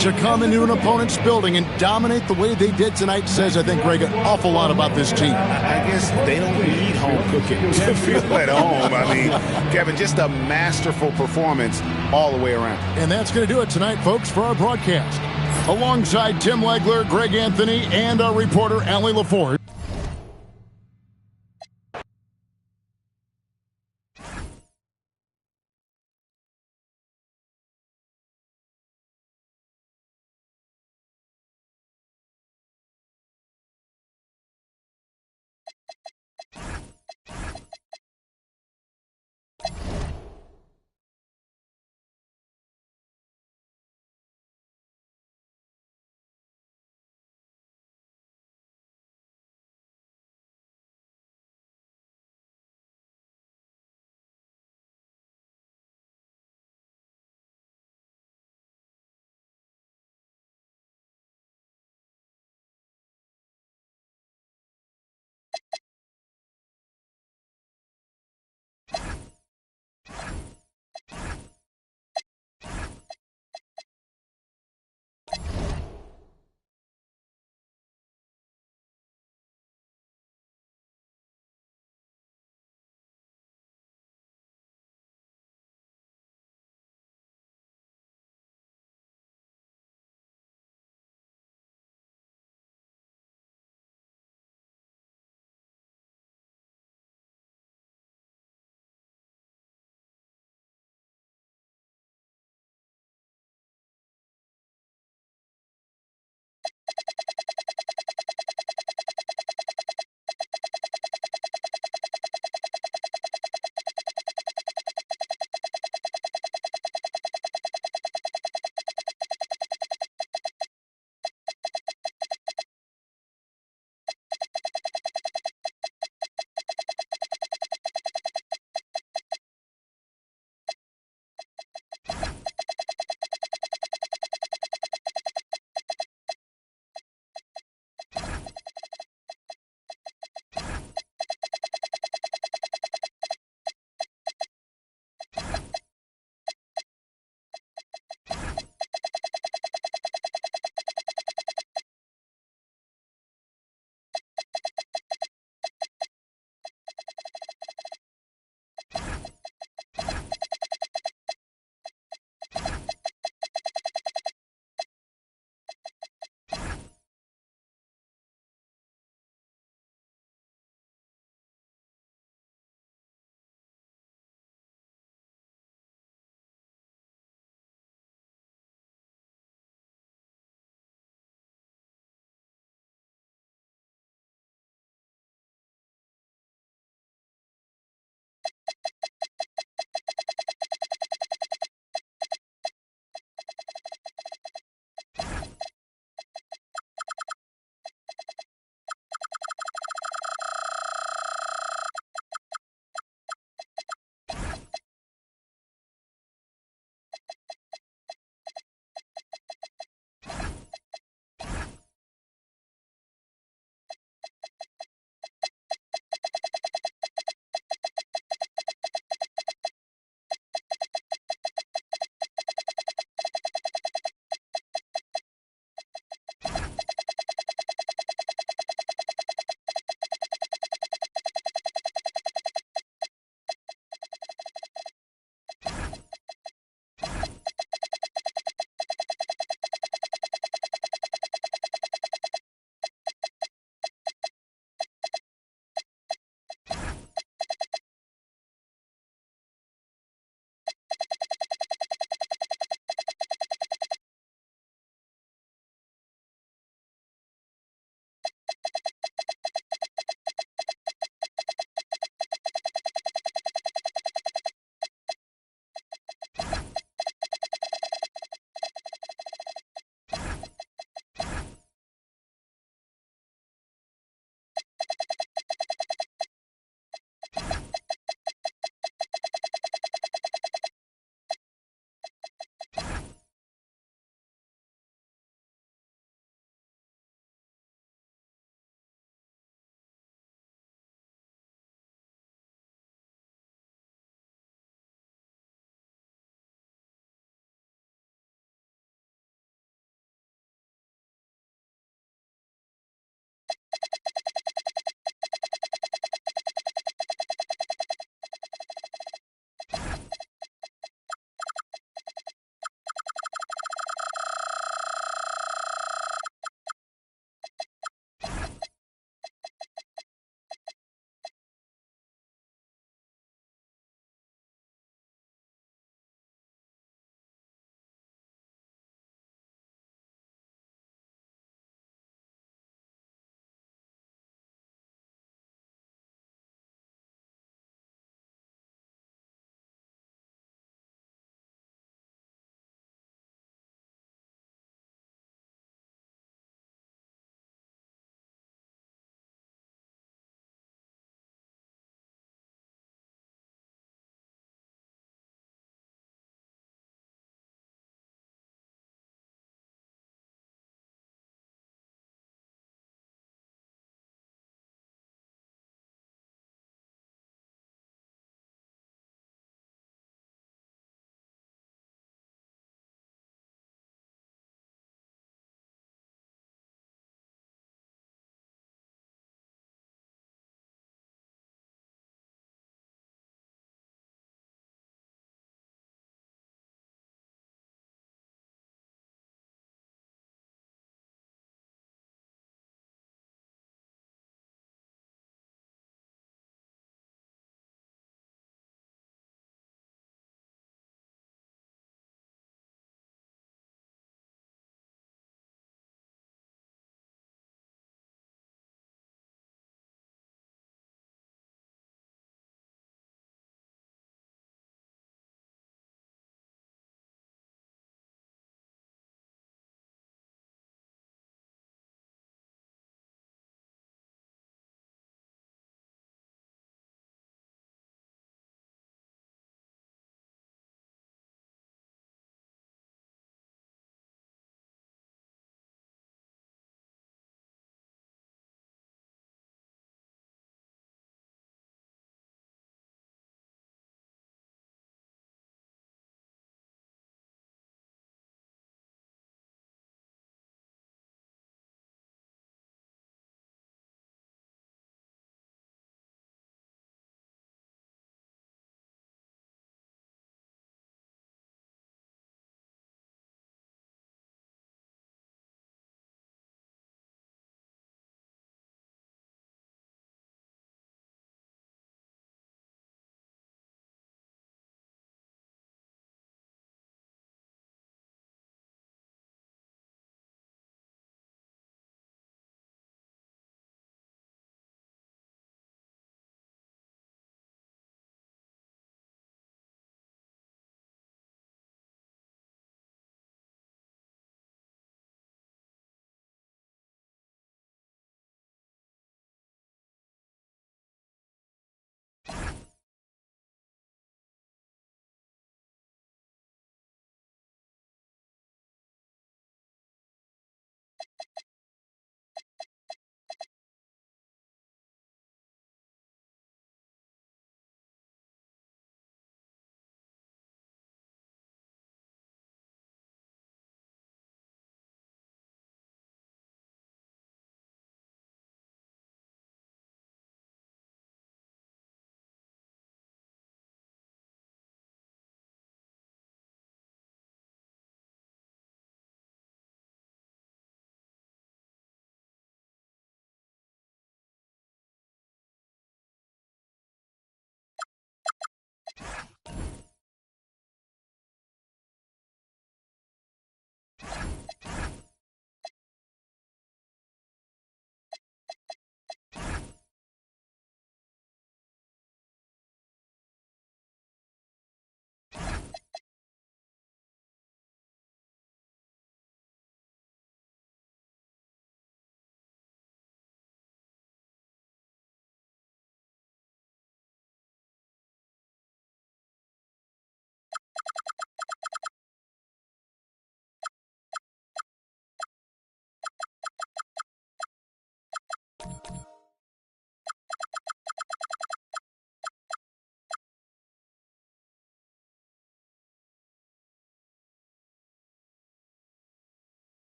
To come into an opponent's building and dominate the way they did tonight says, I think, Greg, an awful lot about this team. I guess they don't need home cooking to feel at home. I mean, Kevin, just a masterful performance all the way around. And that's going to do it tonight, folks, for our broadcast. Alongside Tim Legler, Greg Anthony, and our reporter, Allie LaForge.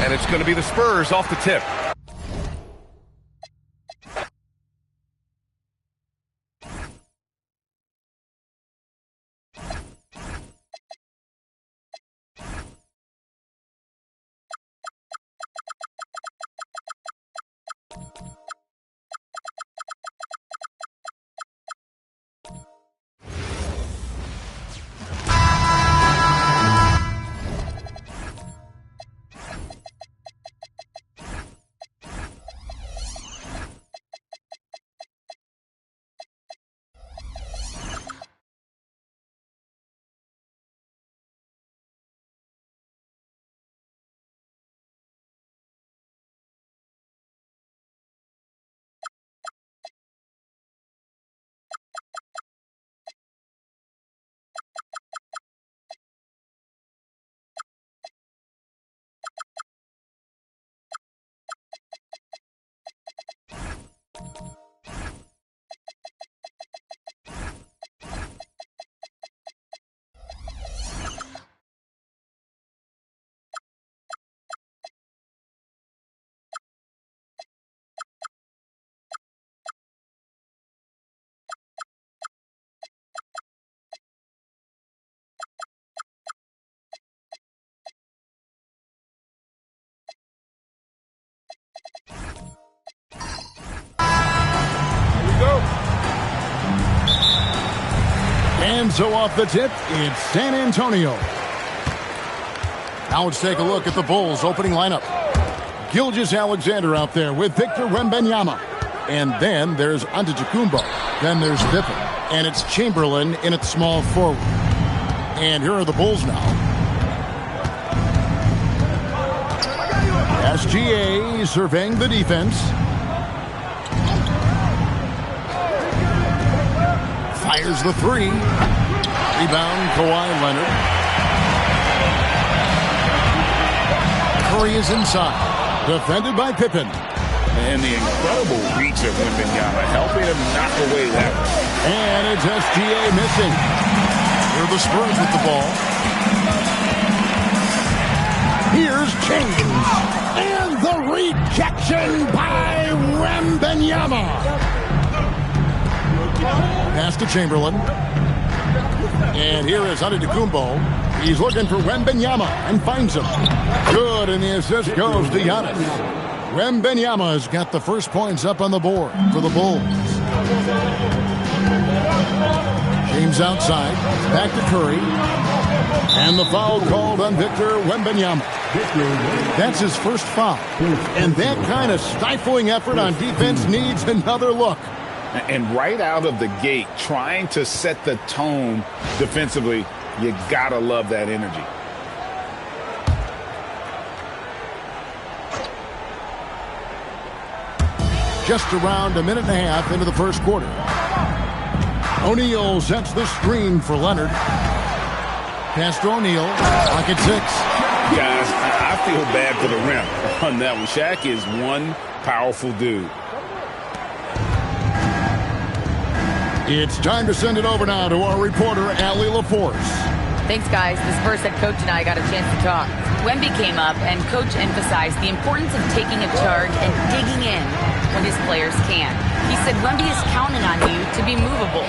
And it's going to be the Spurs off the tip. And so off the tip, it's San Antonio. Now let's take a look at the Bulls' opening lineup. Gilgeous-Alexander out there with Victor Wembanyama. And then there's Antetokounmpo. Then there's Pippen. And it's Chamberlain in at small forward. And here are the Bulls now. SGA surveying the defense. Fires the three. Rebound, Kawhi Leonard. Curry is inside. Defended by Pippen. And the incredible reach of Wembanyama, helping him knock away that one. And it's SGA missing. Here are the Spurs with the ball. Here's James. And the rejection by Wembanyama. Pass to Chamberlain. And here is Antetokounmpo. He's looking for Wembanyama and finds him. Good, and the assist goes to Giannis. Wembanyama has got the first points up on the board for the Bulls. James outside. Back to Curry. And the foul called on Victor Wembanyama. That's his first foul. And that kind of stifling effort on defense needs another look. And right out of the gate, trying to set the tone defensively, you gotta love that energy. Just around a minute and a half into the first quarter. O'Neal sets the screen for Leonard. Pass to O'Neal. Pocket six. Guys, I feel bad for the rim on that one. Shaq is one powerful dude. It's time to send it over now to our reporter, Allie LaForce. Thanks, guys. The Spurs head coach and I got a chance to talk. Wemby came up, and Coach emphasized the importance of taking a charge and digging in. when his players can. He said Wemby is counting on you to be movable.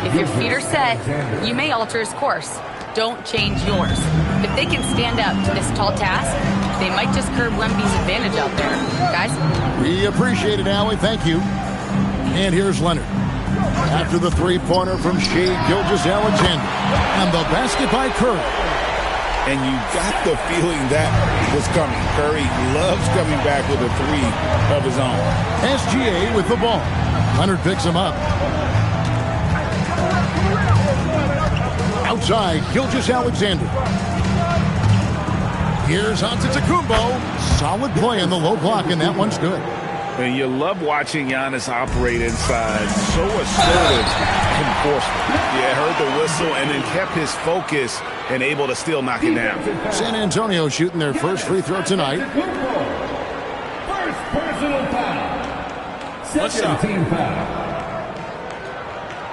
If your feet are set, you may alter his course. Don't change yours. If they can stand up to this tall task, they might just curb Wemby's advantage out there. Guys? We appreciate it, Allie. Thank you. And here's Leonard. After the three-pointer from Shai Gilgeous-Alexander. And the basket by Curry. And you got the feeling that was coming. Curry loves coming back with a three of his own. SGA with the ball. Leonard picks him up. Outside, Gilgeous-Alexander. Here's Antetokounmpo. Solid play in the low block, and that one's good. And you love watching Giannis operate inside. So assertive enforcement. Yeah, heard the whistle and then kept his focus and able to still knock it down. San Antonio shooting their first free throw tonight. First personal foul. Second team foul.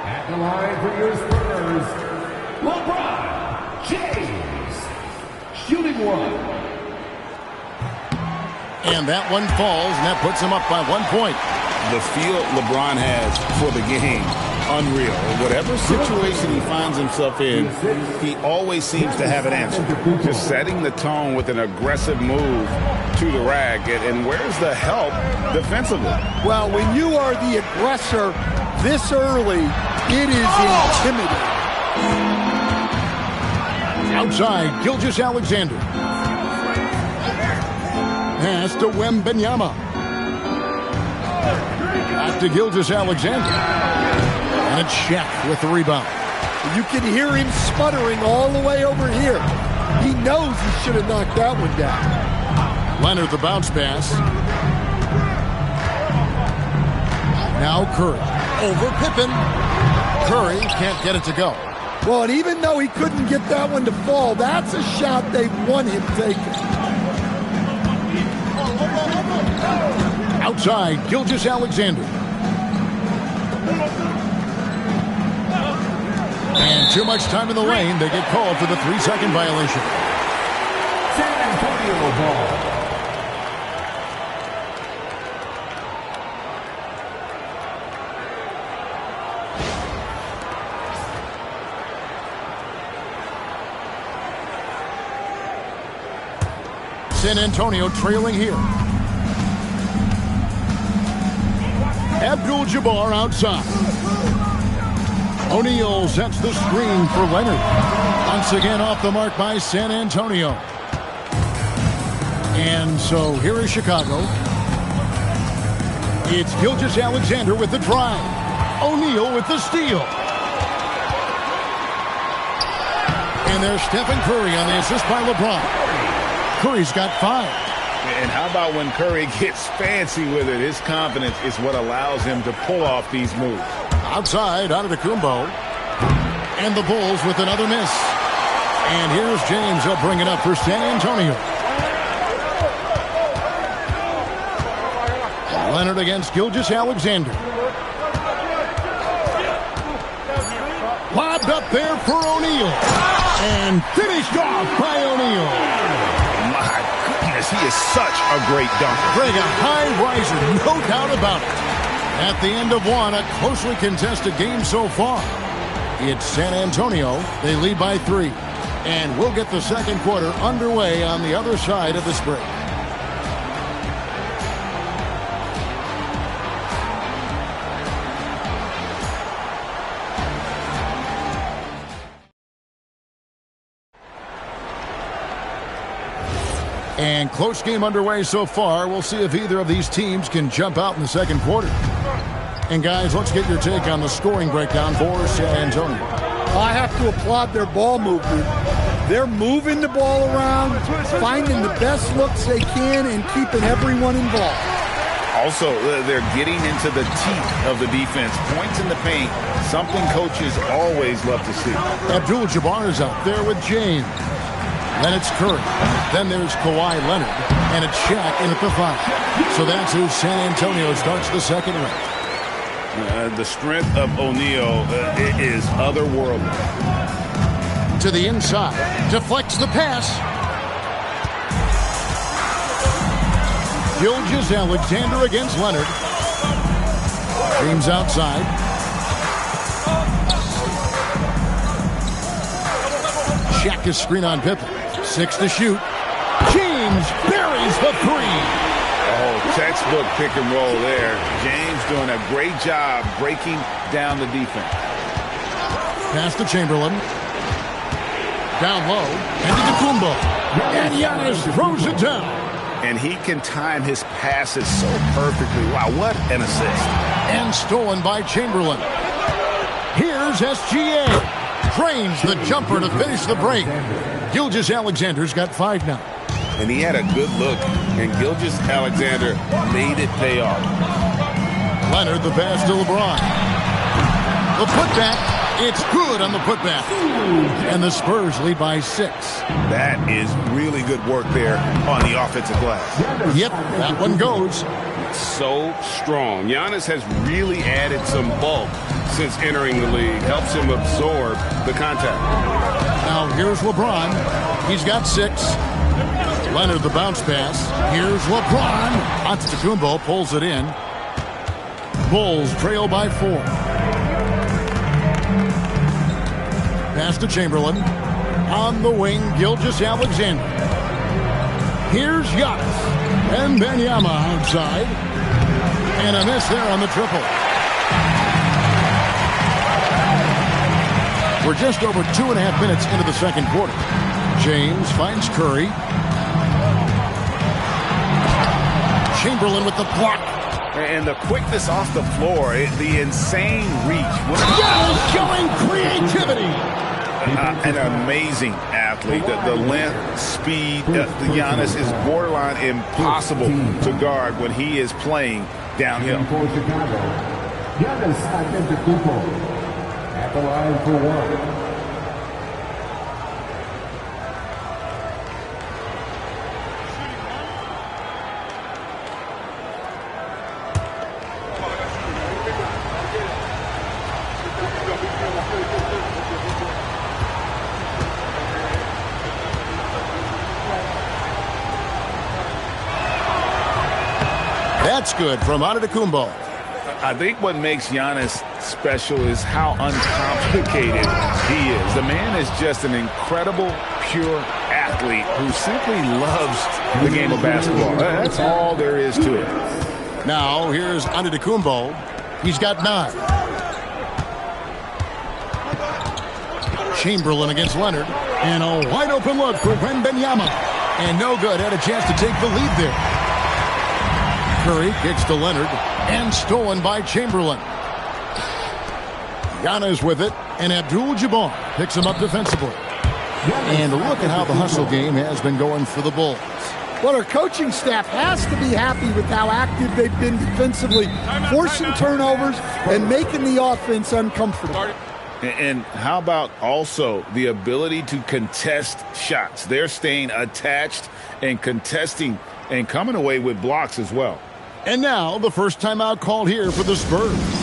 At the line for your Spurs, LeBron James. Shooting one. And that one falls, and that puts him up by 1 point. The feel LeBron has for the game, unreal. Whatever situation he finds himself in, he always seems to have an answer. Just setting the tone with an aggressive move to the rack. And where's the help defensively? Well, when you are the aggressor this early, it is intimidating. Outside, Gilgeous-Alexander. Pass to Wembanyama. Back to Gilgeous-Alexander. And it's Shaq with the rebound. You can hear him sputtering all the way over here. He knows he should have knocked that one down. Leonard, the bounce pass. Now Curry. Over Pippen. Curry can't get it to go. Well, and even though he couldn't get that one to fall, that's a shot they want him taking. Outside, Gilgeous-Alexander. And too much time in the lane. They get called for the 3-second violation. San Antonio ball. San Antonio trailing here. Abdul-Jabbar outside. O'Neal sets the screen for Leonard. Once again off the mark by San Antonio. And so here is Chicago. It's Gilgeous-Alexander with the drive. O'Neal with the steal. And there's Stephen Curry on the assist by LeBron. Curry's got 5. And how about when Curry gets fancy with it? His confidence is what allows him to pull off these moves. Outside, Antetokounmpo. And the Bulls with another miss. And here's James. He'll bring it up for San Antonio. Leonard against Gilgeous-Alexander. Lobbed up there for O'Neal. And finished off by O'Neal. He is such a great dunker. Greg, a high riser, no doubt about it. At the end of one, a closely contested game so far. It's San Antonio. They lead by 3. And we'll get the second quarter underway on the other side of this break. And close game underway so far. We'll see if either of these teams can jump out in the second quarter. And guys, let's get your take on the scoring breakdown for San Antonio. I have to applaud their ball movement. They're moving the ball around, finding the best looks they can, and keeping everyone involved. Also, they're getting into the teeth of the defense. Points in the paint, something coaches always love to see. Abdul-Jabbar is out there with James. Then it's Curry. Then there's Kawhi Leonard. And it's Shaq in at the 5. So that's who San Antonio starts the second round. The strength of O'Neal is otherworldly. To the inside. Deflects the pass. Gilgeous-Alexander against Leonard. James outside. Shaq is screen on Pippen. 6 to shoot. James buries the 3. Oh, textbook pick and roll there. James doing a great job breaking down the defense. Pass to Chamberlain. Down low. And to Kumbo. And Giannis throws it down. And he can time his passes so perfectly. Wow, what an assist. And stolen by Chamberlain. Here's SGA. Drains the jumper to finish the break. Gilgeous-Alexander's got 5 now. And he had a good look, and Gilgeous-Alexander made it pay off. Leonard, the pass to LeBron. The putback. It's good on the putback. And the Spurs lead by 6. That is really good work there on the offensive glass. Yep, that one goes. So strong. Giannis has really added some bulk since entering the league. Helps him absorb the contact. Now here's LeBron. He's got 6. Leonard, the bounce pass. Here's LeBron. Antetokounmpo pulls it in. Bulls trail by 4. Pass to Chamberlain. On the wing, Gilgeous-Alexander. Here's Giannis. And Wembanyama outside. And a miss there on the triple. We're just over 2.5 minutes into the second quarter. James finds Curry. Chamberlain with the block. And the quickness off the floor, the insane reach. Giannis showing creativity. An amazing athlete. The length, speed, the Giannis is borderline impossible to guard when he is playing downhill. Giannis Antetokounmpo at the line for 1. That's good from Antetokounmpo. I think what makes Giannis special is how uncomplicated he is. The man is just an incredible, pure athlete who simply loves the game of basketball. That's all there is to it. Now, here's Antetokounmpo. He's got 9. Chamberlain against Leonard. And a wide open look for Wembanyama. And no good. Had a chance to take the lead there. Curry kicks to Leonard. And stolen by Chamberlain. Giannis with it. And Abdul-Jabbar picks him up defensively. And look at how the hustle game has been going for the Bulls. Well, our coaching staff has to be happy with how active they've been defensively, forcing turnovers and making the offense uncomfortable. And how about also the ability to contest shots? They're staying attached and contesting and coming away with blocks as well. And now the first timeout called here for the Spurs.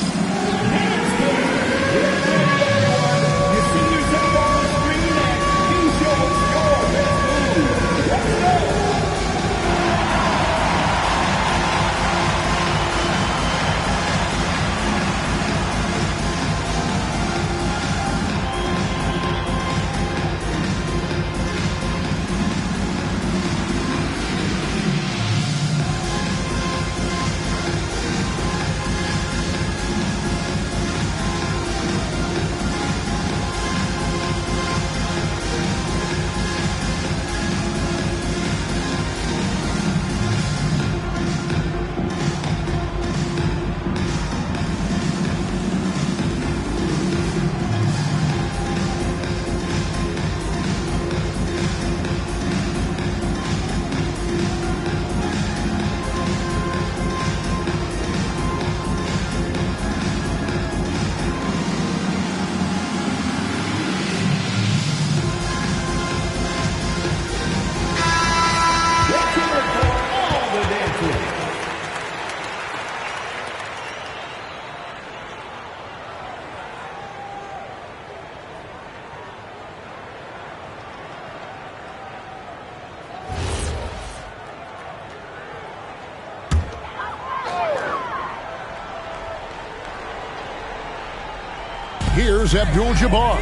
Here's Abdul-Jabbar.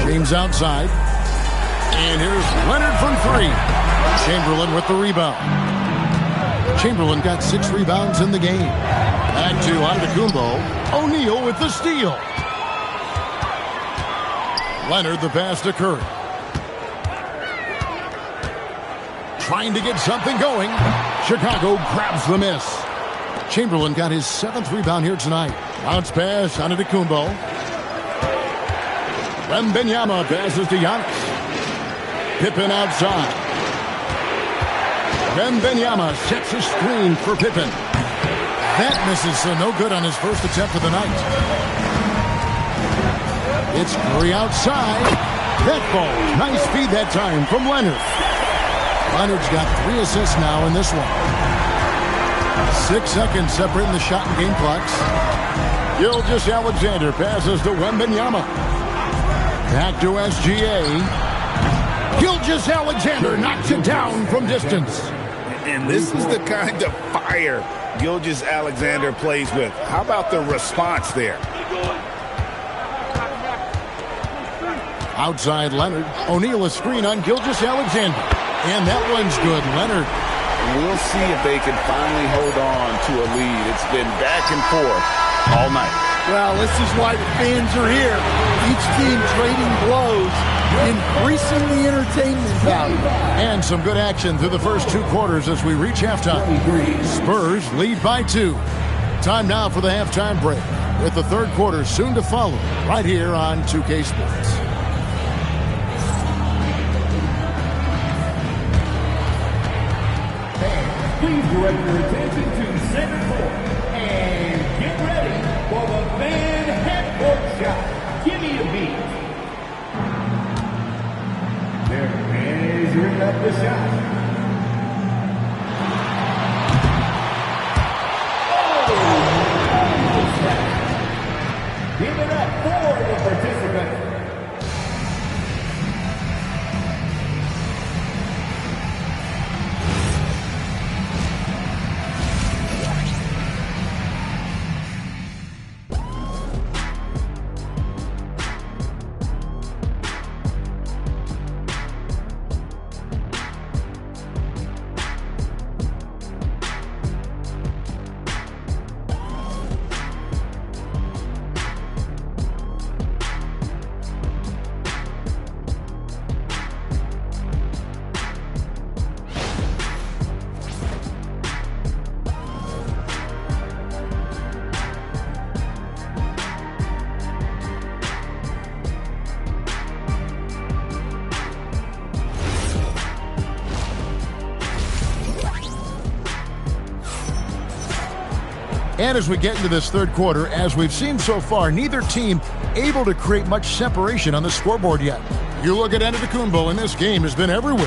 James outside. And here's Leonard from three. Chamberlain with the rebound. Chamberlain got 6 rebounds in the game. Back to Antetokounmpo. O'Neal with the steal. Leonard the pass to Curry. Trying to get something going. Chicago grabs the miss. Chamberlain got his 7th rebound here tonight. Bounce pass, Antetokounmpo. Wembanyama passes to Giannis. Pippen outside. Wembanyama sets a screen for Pippen. That misses, so no good on his first attempt of the night. It's Curry outside. That ball, nice feed that time from Leonard. Leonard's got 3 assists now in this one. 6 seconds separating the shot and game clocks. Gilgeous-Alexander passes to Wembanyama. Back to SGA. Gilgeous-Alexander knocks it down from distance. And this is the kind of fire Gilgeous-Alexander plays with. How about the response there? Outside Leonard. O'Neal a screen on Gilgeous-Alexander. And that one's good. Leonard. We'll see if they can finally hold on to a lead. It's been back and forth all night. Well, this is why the fans are here. Each team trading blows, increasing the entertainment value. And some good action through the first 2 quarters as we reach halftime. Spurs lead by 2. Time now for the halftime break, with the 3rd quarter soon to follow, right here on 2K Sports. Please direct your attention to center court and get ready for the Van Half-Court shot. Give me a beat. Their fans ring up the shot. Give it up for the participant. And as we get into this 3rd quarter, as we've seen so far, neither team able to create much separation on the scoreboard yet. You look at Antetokounmpo, and this game has been everywhere.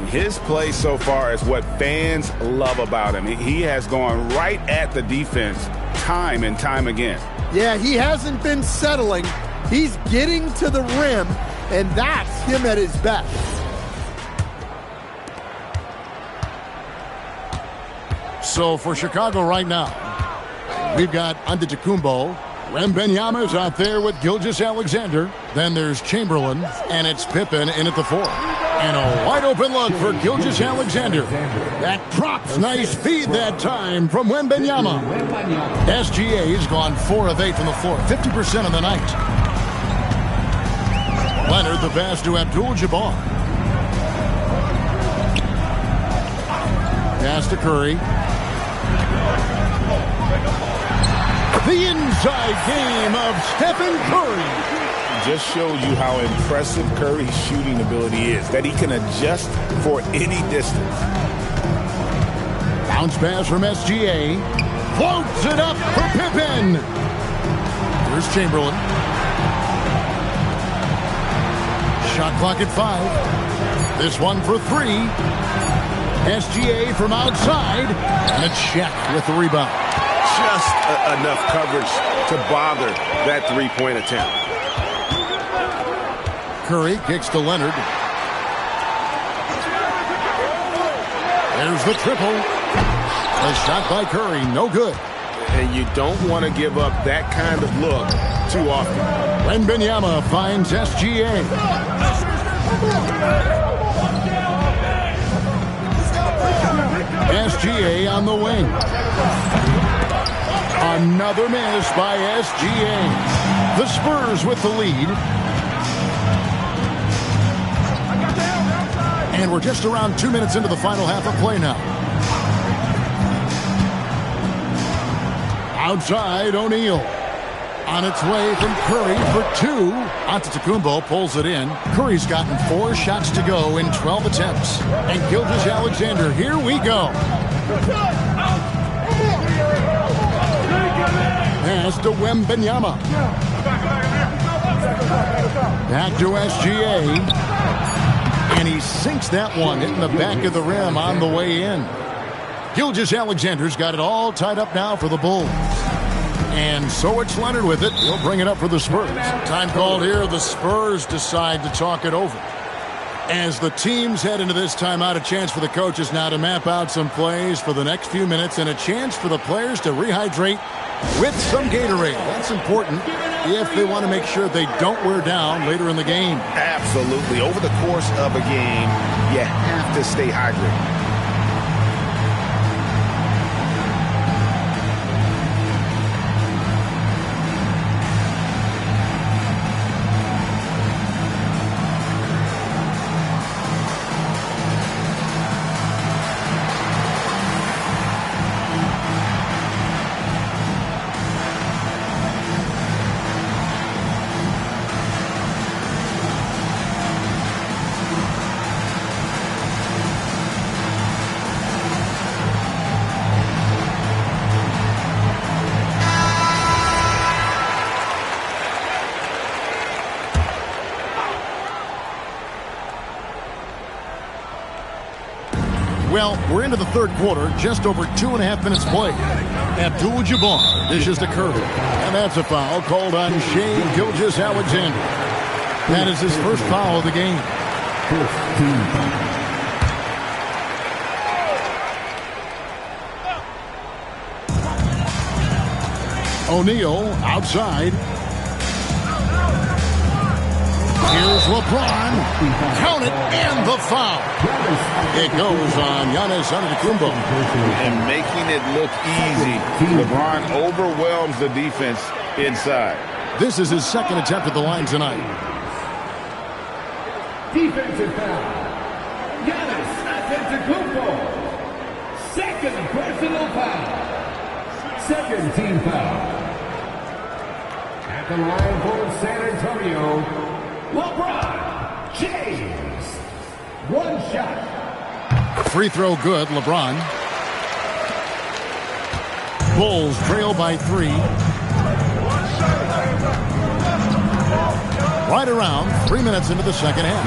His play so far is what fans love about him. He has gone right at the defense time and time again. Yeah, he hasn't been settling. He's getting to the rim, and that's him at his best. So for Chicago right now, we've got Antetokounmpo. Wembanyama's out there with Gilgeous-Alexander. Then there's Chamberlain, and it's Pippen in at the 4. And a wide-open look for Gilgeous-Alexander. That drops, nice feed that time from Wembanyama. SGA's gone 4 of 8 from the floor, 50% on the night. Leonard the pass to Abdul-Jabbar. Pass to Curry. The inside game of Stephen Curry. Just showed you how impressive Curry's shooting ability is, that he can adjust for any distance. Bounce pass from SGA. Floats it up for Pippen. Here's Chamberlain. Shot clock at 5. This one for 3. SGA from outside. And a check with the rebound. Just enough coverage to bother that 3-point attempt. Curry kicks to Leonard. There's the triple. A shot by Curry, no good. and you don't want to give up that kind of look too often. Wembanyama finds SGA. SGA on the wing. Another miss by SGA. The Spurs with the lead. And we're just around 2 minutes into the final half of play now. Outside, O'Neal. On its way from Curry for two. Antetokounmpo pulls it in. Curry's gotten 4 shots to go in 12 attempts. And Gilgeous-Alexander, here we go. Pass to Wembanyama. Back to SGA. And he sinks that one, hitting the back of the rim on the way in. Gilgeous-Alexander's got it all tied up now for the Bulls. And so it's Leonard with it. He'll bring it up for the Spurs. Time called here. The Spurs decide to talk it over. As the teams head into this timeout, a chance for the coaches now to map out some plays for the next few minutes and a chance for the players to rehydrate with some Gatorade. That's important if they want to make sure they don't wear down later in the game. Absolutely. Over the course of a game, you have to stay hydrated. Well, we're into the third quarter, just over 2.5 minutes played. Abdul-Jabbar dishes to Curry. And that's a foul called on Shai Gilgeous-Alexander. That is his first foul of the game. 15. O'Neal outside. Here's LeBron. Count it, and the foul. It goes on Giannis Antetokounmpo. And making it look easy. LeBron overwhelms the defense inside. This is his second attempt at the line tonight. Defensive foul. Giannis Antetokounmpo. Second personal foul. Second team foul. At the line for San Antonio, LeBron James. One shot. Free throw good, LeBron. Bulls trail by 3. Right around 3 minutes into the second half.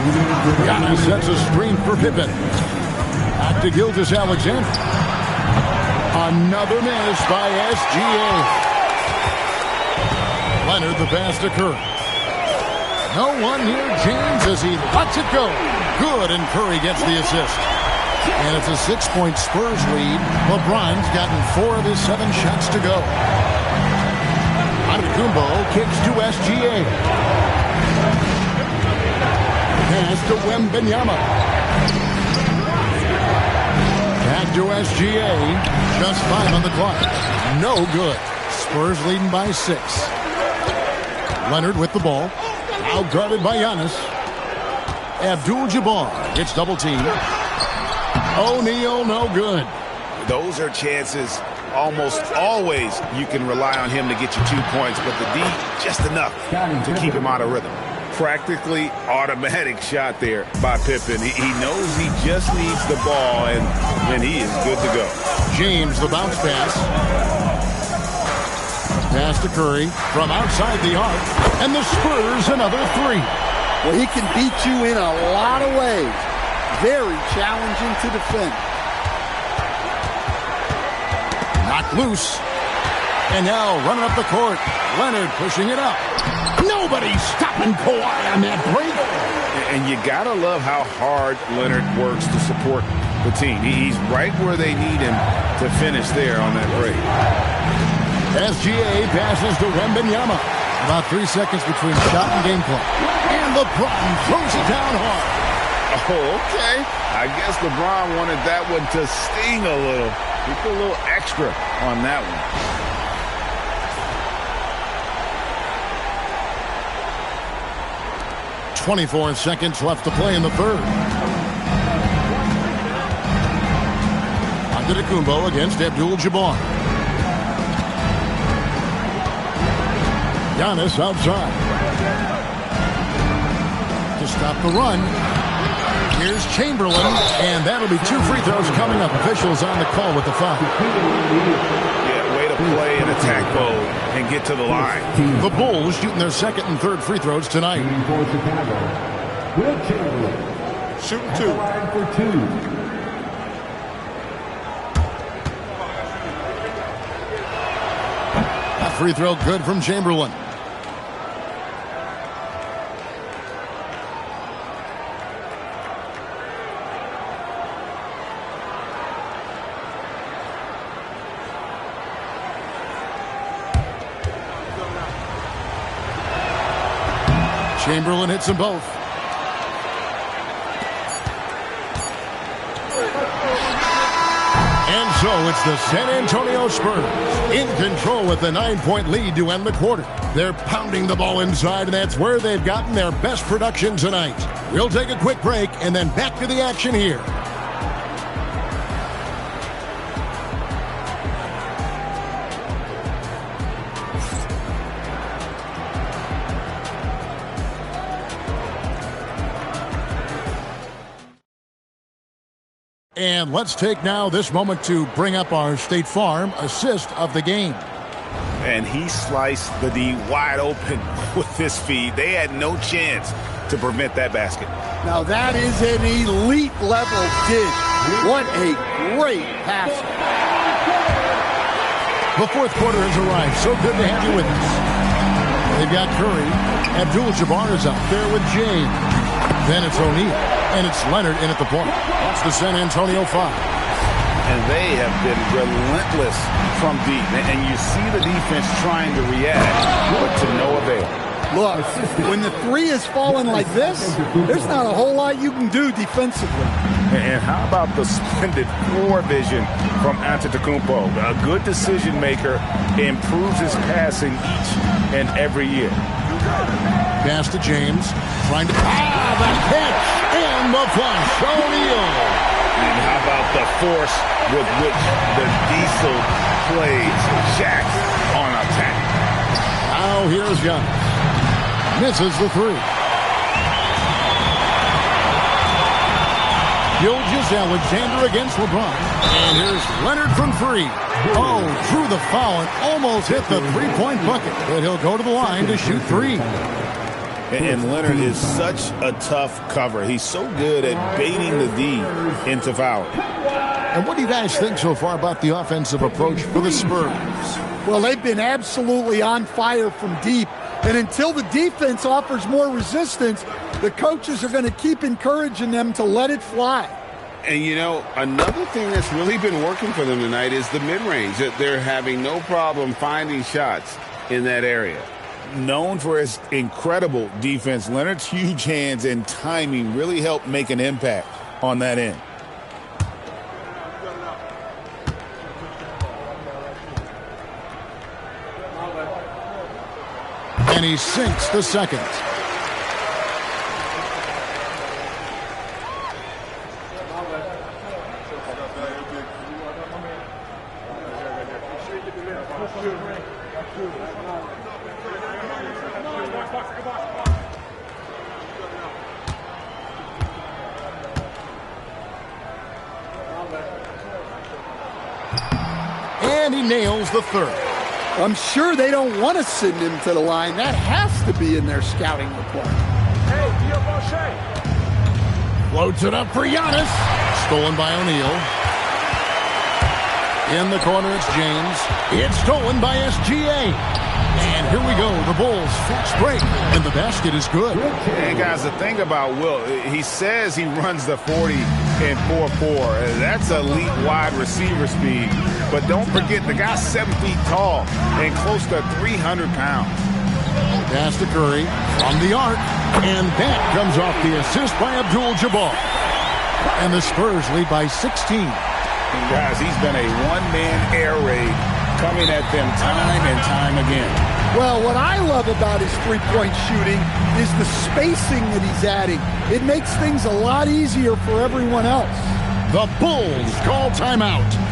Giannis sets a screen for Pippen. Back to Gilgeous-Alexander. Another miss by SGA. Leonard the pass to Curry. No one near James as he lets it go. Good, and Curry gets the assist. And it's a 6-point Spurs lead. LeBron's gotten 4 of his 7 shots to go. Antetokounmpo kicks to SGA. Pass to Wembanyama. Back to SGA. Just 5 on the clock. No good. Spurs leading by 6. Leonard with the ball. Out guarded by Giannis. Abdul-Jabbar gets double teamed. O'Neal, no good. Those are chances almost always you can rely on him to get you 2 points, but the D just enough to keep him out of rhythm. Practically automatic shot there by Pippen. He knows he just needs the ball, and he is good to go. James, the bounce pass. Pass to Curry from outside the arc. And the Spurs another 3. Well, he can beat you in a lot of ways. Very challenging to defend. Knocked loose. And now running up the court. Leonard pushing it up. Nobody's stopping Kawhi on that break. And you got to love how hard Leonard works to support the team. He's right where they need him to finish there on that break. SGA passes to Wembanyama. About 3 seconds between shot and game clock. And LeBron throws it down hard. Oh, okay. I guess LeBron wanted that one to sting a little. He put a little extra on that one. .24 seconds left to play in the third. Antetokounmpo against Abdul-Jabbar. Giannis outside. To stop the run. Here's Chamberlain, and that'll be 2 free throws coming up. Officials on the call with the foul. Yeah, way to play in attack mode and get to the line. The Bulls shooting their second and third free throws tonight. Will Chamberlain. Shooting At the 2. line for 2. A free throw good from Chamberlain. Chamberlain hits them both. And so it's the San Antonio Spurs in control with the 9-point lead to end the quarter. They're pounding the ball inside, and that's where they've gotten their best production tonight. We'll take a quick break and then back to the action here. And let's take now this moment to bring up our State Farm assist of the game. And he sliced the D wide open with his feed. They had no chance to prevent that basket. Now that is an elite level dish. What a great pass. The fourth quarter has arrived. So good to have you with us. They've got Curry. Abdul-Jabbar is out there with James. Then it's O'Neal. And it's Leonard in at the point. That's the San Antonio 5. And they have been relentless from deep. And you see the defense trying to react, but to no avail. Look, when the three is falling like this, there's not a whole lot you can do defensively. And how about the splendid floor vision from Antetokounmpo? A good decision maker, improves his passing each and every year. Pass to James, trying to... the catch and the flush. O'Neal. And how about the force with which the Diesel plays Shaq on attack? Now here's Giannis. Misses the three. Gilgeous-Alexander against LeBron. And here's Leonard from three. Oh, drew the foul and almost hit the three-point bucket. But he'll go to the line to shoot three. And Leonard is such a tough cover. He's so good at baiting the D into fouling. And what do you guys think so far about the offensive approach for the Spurs? Well, they've been absolutely on fire from deep. And until the defense offers more resistance, the coaches are going to keep encouraging them to let it fly. And, you know, another thing that's really been working for them tonight is the mid-range. They're having no problem finding shots in that area. Known for his incredible defense, Leonard's huge hands and timing really helped make an impact on that end. And he sinks the second. And he nails the third. I'm sure they don't want to send him to the line. That has to be in their scouting report. Floats it up for Giannis. Stolen by O'Neal. In the corner, it's James. It's stolen by SGA. And here we go. The Bulls fast break. And the basket is good. And guys, the thing about Wilt, he says he runs the 40 in 4-4. That's elite wide receiver speed. But don't forget, the guy's 7 feet tall and close to 300 pounds. Pass to Curry from the arc. And that comes off the assist by Abdul-Jabbar. And the Spurs lead by 16. And guys, he's been a one-man air raid coming at them time and time again. Well, what I love about his three-point shooting is the spacing that he's adding. It makes things a lot easier for everyone else. The Bulls call timeout.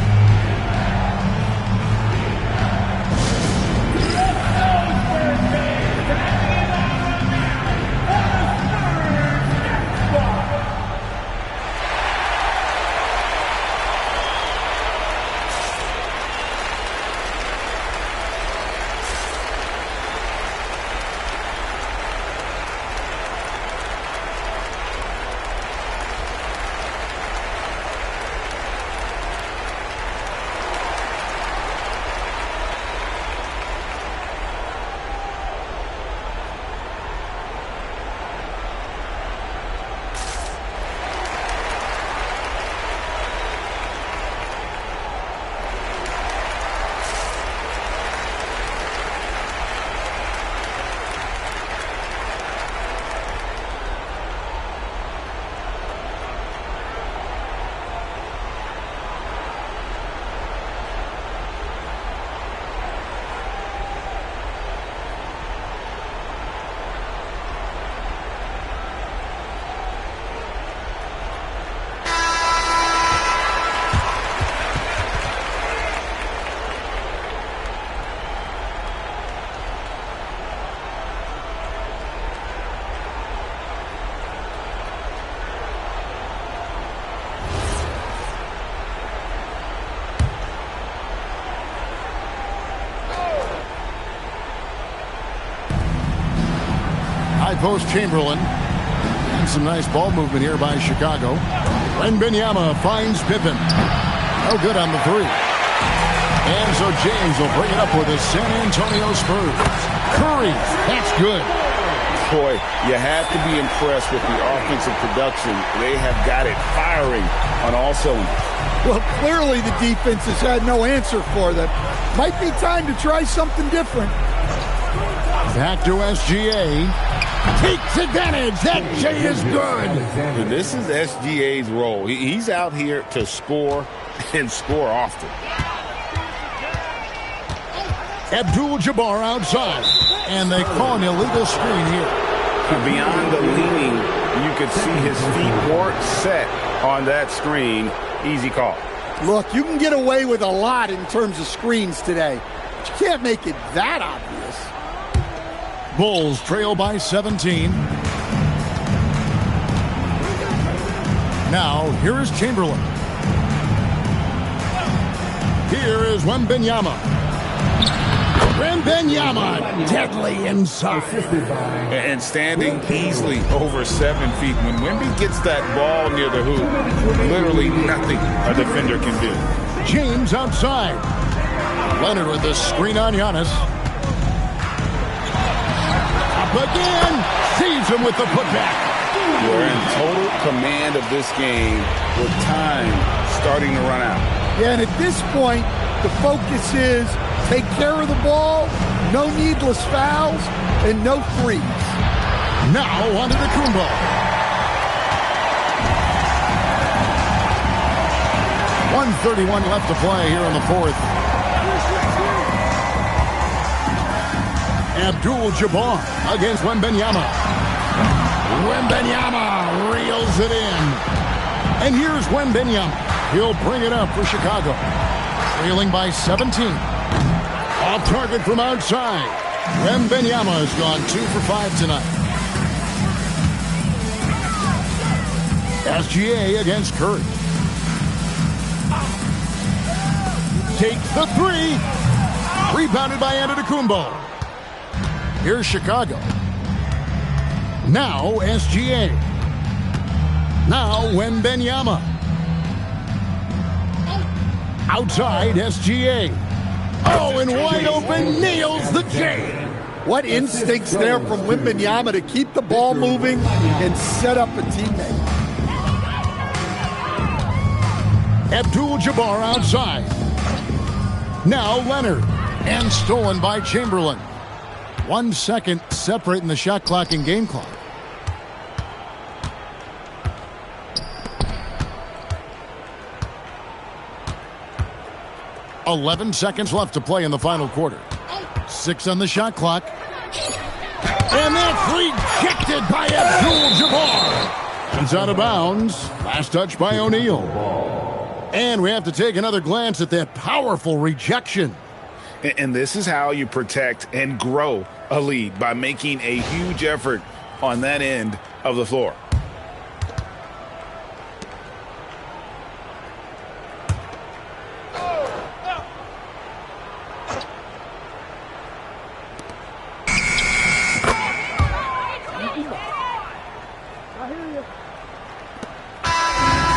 High post Chamberlain. And some nice ball movement here by Chicago. Wembanyama finds Pippen. No good on the three. And so James will bring it up for the San Antonio Spurs. Curry, that's good. Boy, you have to be impressed with the offensive production. They have got it firing on all cylinders. Well, clearly the defense has had no answer for them. Might be time to try something different. Back to SGA. Takes advantage. That J is good. And this is SGA's role. He's out here to score and score often. Abdul-Jabbar outside. And they call an illegal screen here. Beyond the leaning, you could see his feet weren't set on that screen. Easy call. Look, you can get away with a lot in terms of screens today. But you can't make it that obvious. Bulls trail by 17. Now, here is Chamberlain. Here is Wembanyama. Wembanyama, deadly inside. And standing easily over 7 feet. When Wemby gets that ball near the hoop, literally nothing a defender can do. James outside. Leonard with the screen on Giannis. Again, sees him with the putback. We're in total command of this game with time starting to run out. Yeah, and at this point, the focus is take care of the ball, no needless fouls, and no threes. Now onto the Kumbo. .131 left to play here in the fourth. Abdul-Jabbar against Wembanyama. Wembanyama reels it in. And here's Wembanyama. He'll bring it up for Chicago. Trailing by 17. Off target from outside. Wembanyama has gone 2 for 5 tonight. SGA against Curry. Takes the three. Rebounded by Antetokounmpo. Here's Chicago. Now SGA. Now Wembanyama. outside SGA. Oh, and wide open, nails the J. What instincts there from Wembanyama to keep the ball moving and set up a teammate. Abdul-Jabbar outside. Now Leonard. And stolen by Chamberlain. 1 second separating the shot clock and game clock. "11 seconds left to play in the final quarter. 6 on the shot clock. And that's rejected by Abdul-Jabbar. He's out of bounds. Last touch by O'Neal. And we have to take another glance at that powerful rejection. And this is how you protect and grow a lead, by making a huge effort on that end of the floor.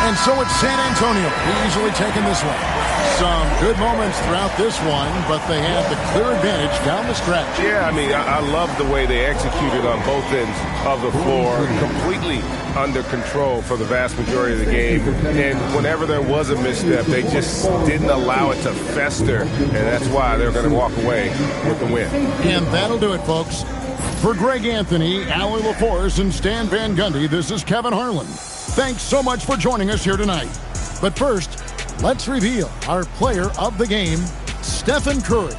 And so it's San Antonio easily taking this one. Some good moments throughout this one, but they have the clear advantage down the stretch. Yeah, I mean, I love the way they executed on both ends of the floor, completely under control for the vast majority of the game. And whenever there was a misstep, they just didn't allow it to fester, and that's why they're going to walk away with the win. And that'll do it, folks. For Greg Anthony, Allie LaForce, and Stan Van Gundy, this is Kevin Harlan. Thanks so much for joining us here tonight. But first, let's reveal our player of the game, Stephen Curry.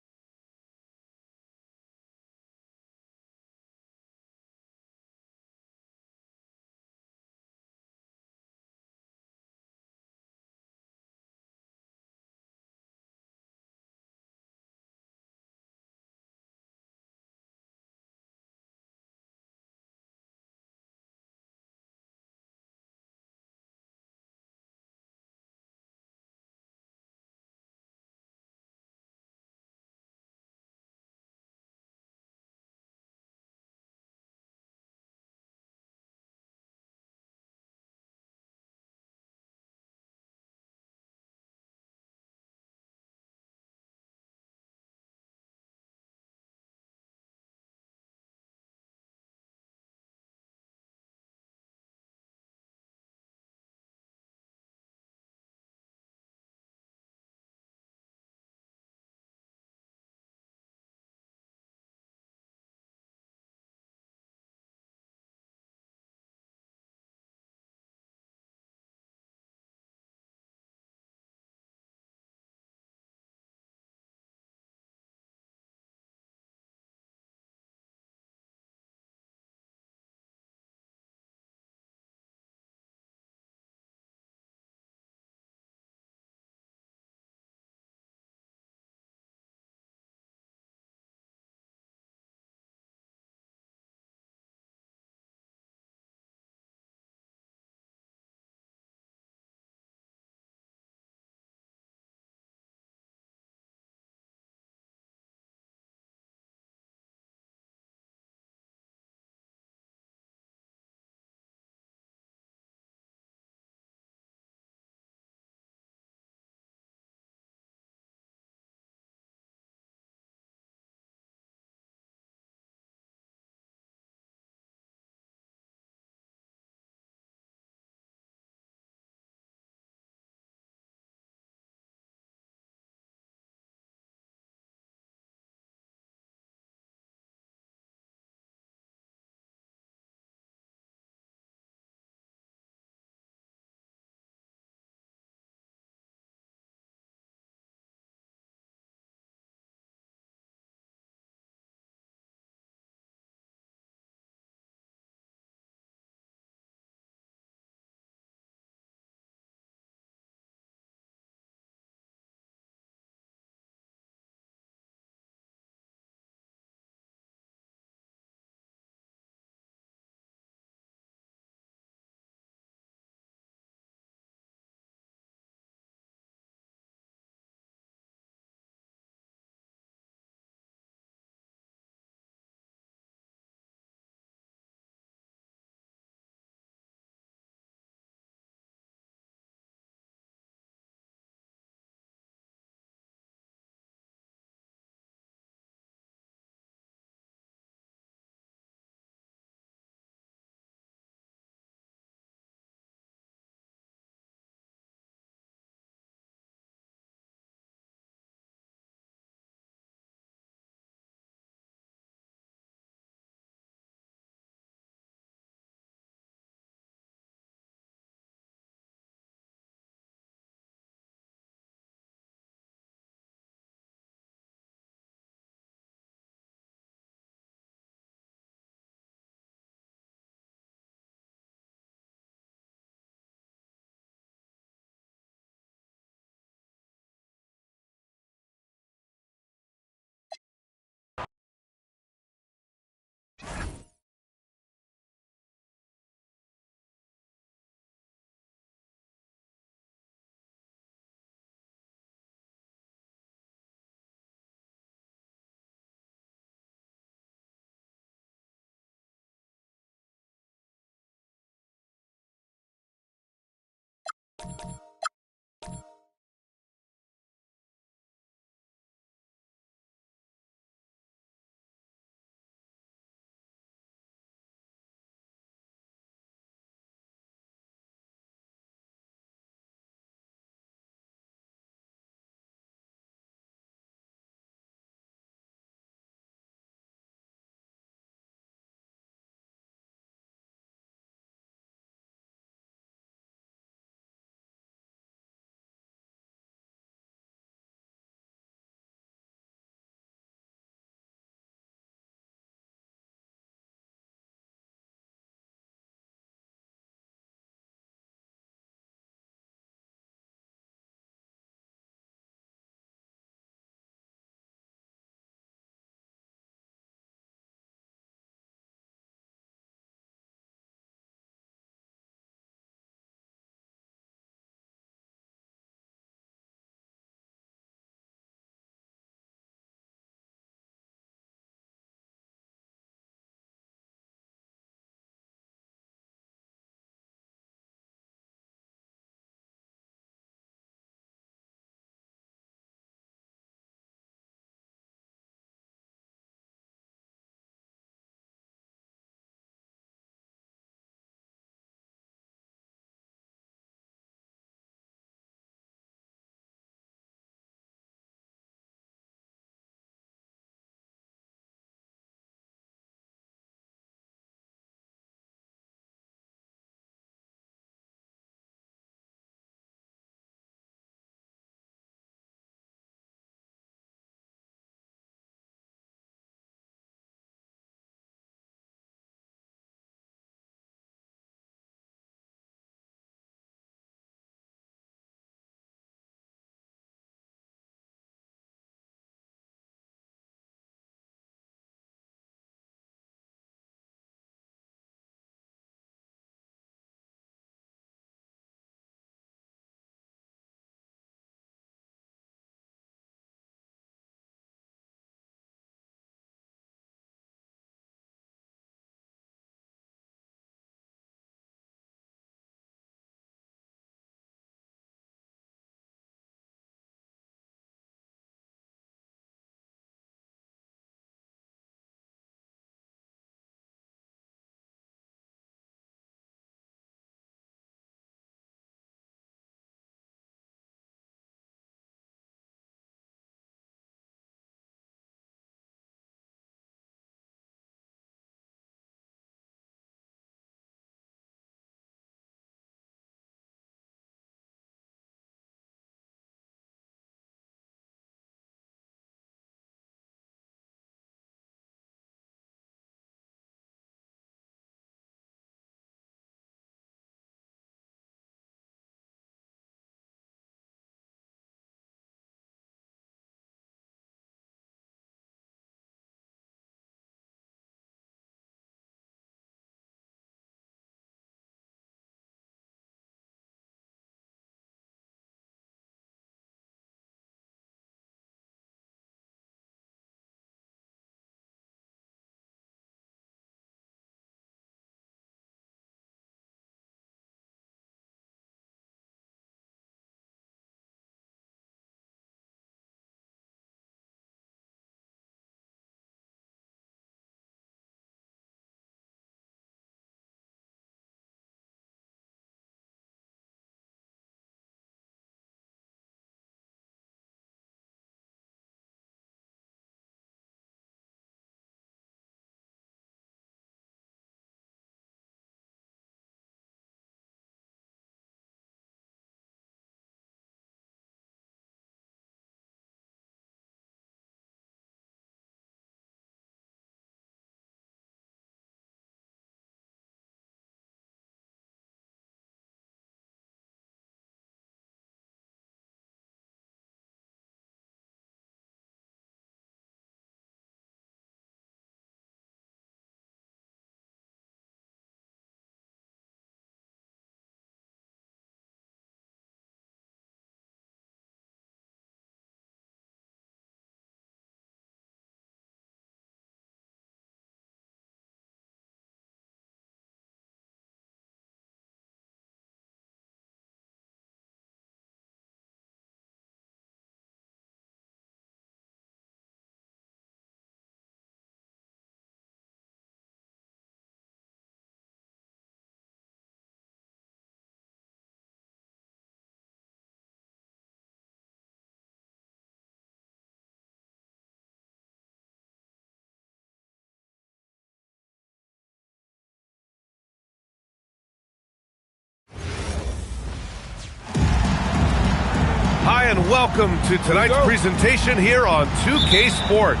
And welcome to tonight's presentation here on 2K Sports.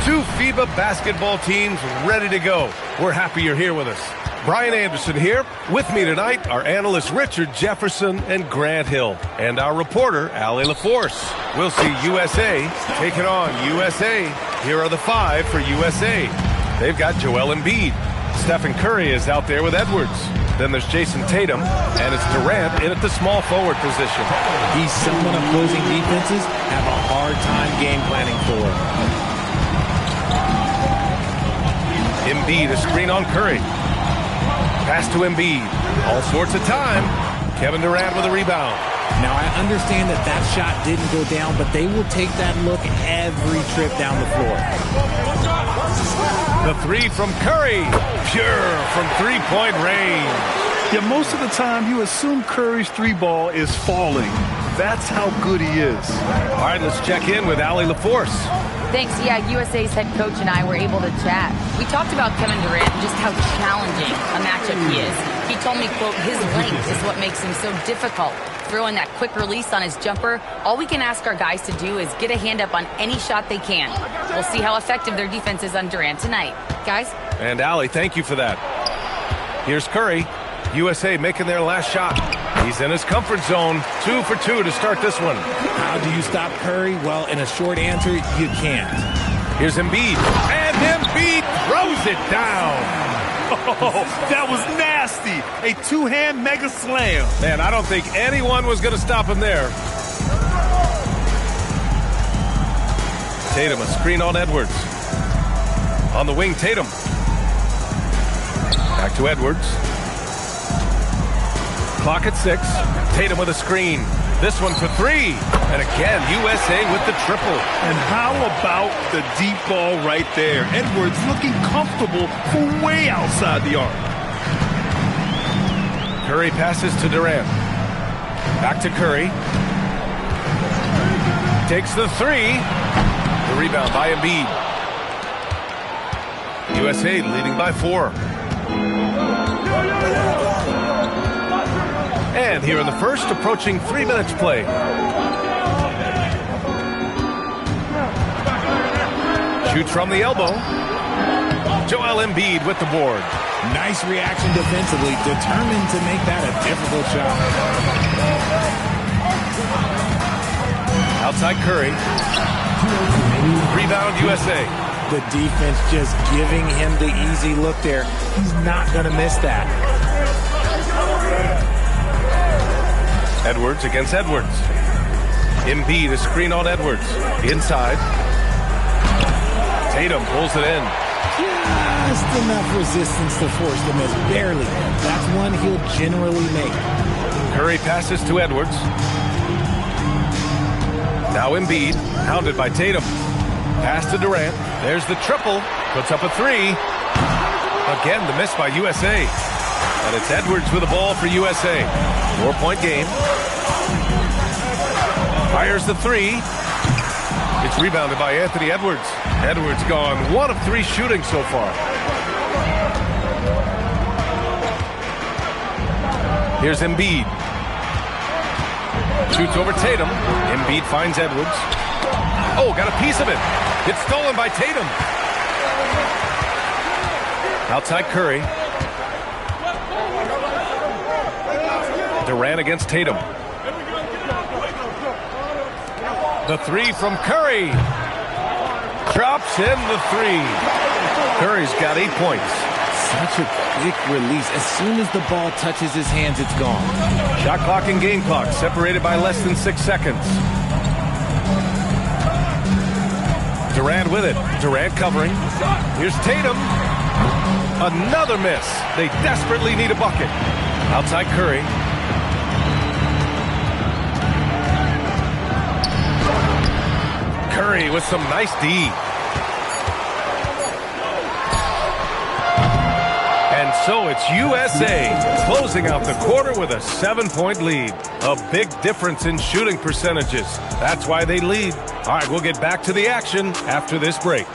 2 FIBA basketball teams ready to go. We're happy you're here with us. Brian Anderson here. With me tonight are analysts Richard Jefferson and Grant Hill. And our reporter, Allie LaForce. We'll see USA taking on USA. Here are the 5 for USA. They've got Joel Embiid. Stephen Curry is out there with Edwards. Then there's Jason Tatum, and it's Durant in at the small forward position. He's someone opposing defenses have a hard time game planning for. Embiid, a screen on Curry. Pass to Embiid. All sorts of time. Kevin Durant with a rebound. Now, I understand that that shot didn't go down, but they will take that look every trip down the floor. The 3 from Curry. Pure from three-point range. Yeah, most of the time you assume Curry's 3 ball is falling. That's how good he is. All right, let's check in with Allie LaForce. Thanks. Yeah, USA's head coach and I were able to chat. We talked about Kevin Durant and just how challenging a matchup he is. He told me, quote, his length is what makes him so difficult. Throwing that quick release on his jumper, all we can ask our guys to do is get a hand up on any shot they can. We'll see how effective their defense is on Durant tonight. Guys? And Allie, thank you for that. Here's Curry. USA making their last shot. He's in his comfort zone. 2 for 2 to start this one. How do you stop Curry? Well, in a short answer, you can't. Here's Embiid. And Embiid throws it down. Oh, that was nasty. A 2-hand mega slam. Man, I don't think anyone was going to stop him there. Tatum, a screen on Edwards. On the wing, Tatum. Back to Edwards. Clock at 6. Tatum with a screen. This one for 3. And again, USA with the triple. And how about the deep ball right there? Edwards looking comfortable from way outside the arc. Curry passes to Durant. Back to Curry. Takes the 3. The rebound by Embiid. USA leading by 4. And here in the first, approaching 3 minutes play. Shoots from the elbow. Joel Embiid with the board. Nice reaction defensively, determined to make that a difficult shot. Outside Curry. Rebound USA. The defense just giving him the easy look there. He's not going to miss that. Edwards against Edwards. Embiid, a screen on Edwards. Inside. Tatum pulls it in. Just enough resistance to force the miss. Barely. That's one he'll generally make. Curry passes to Edwards. Now Embiid, hounded by Tatum. Pass to Durant. There's the triple. Puts up a 3. Again, the miss by USA. And it's Edwards with the ball for USA. 4-point game. Fires the 3. It's rebounded by Anthony Edwards. Edwards gone 1 of 3 shooting so far. Here's Embiid. Shoots over Tatum. Embiid finds Edwards. Oh, got a piece of it. It's stolen by Tatum. Outside Curry. Durant against Tatum. The 3 from Curry. Drops in the 3. Curry's got 8 points. Such a quick release. As soon as the ball touches his hands, it's gone. Shot clock and game clock separated by less than 6 seconds. Durant with it. Durant covering. Here's Tatum. Another miss. They desperately need a bucket. Outside Curry. Curry with some nice D. And so it's USA closing out the quarter with a 7-point lead. A big difference in shooting percentages. That's why they lead. All right, we'll get back to the action after this break.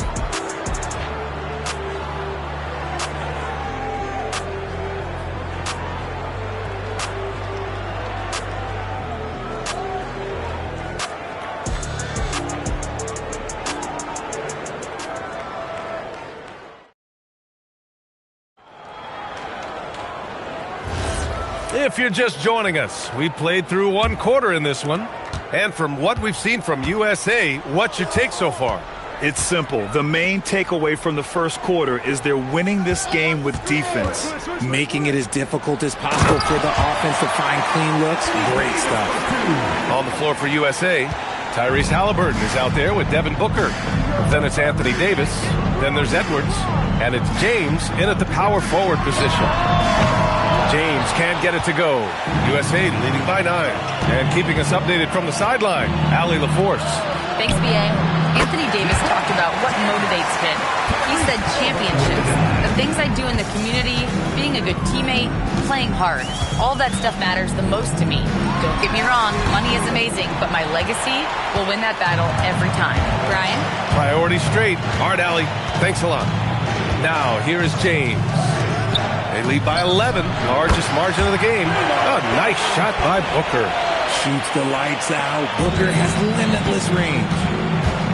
If you're just joining us, we played through one quarter in this one. And from what we've seen from USA, what's your take so far? It's simple. The main takeaway from the first quarter is they're winning this game with defense. Making it as difficult as possible for the offense to find clean looks. Great stuff. On the floor for USA, Tyrese Halliburton is out there with Devin Booker. Then it's Anthony Davis. Then there's Edwards. And it's James in at the power forward position. James can't get it to go. USA leading by 9. And keeping us updated from the sideline, Allie LaForce. Thanks, B.A. Anthony Davis talked about what motivates him. He said championships, the things I do in the community, being a good teammate, playing hard. All that stuff matters the most to me. Don't get me wrong, money is amazing, but my legacy will win that battle every time. Brian? Priority straight. Hard, Allie. Thanks a lot. Now, here is James. They lead by 11, largest margin of the game. A nice shot by Booker. Shoots the lights out. Booker has limitless range.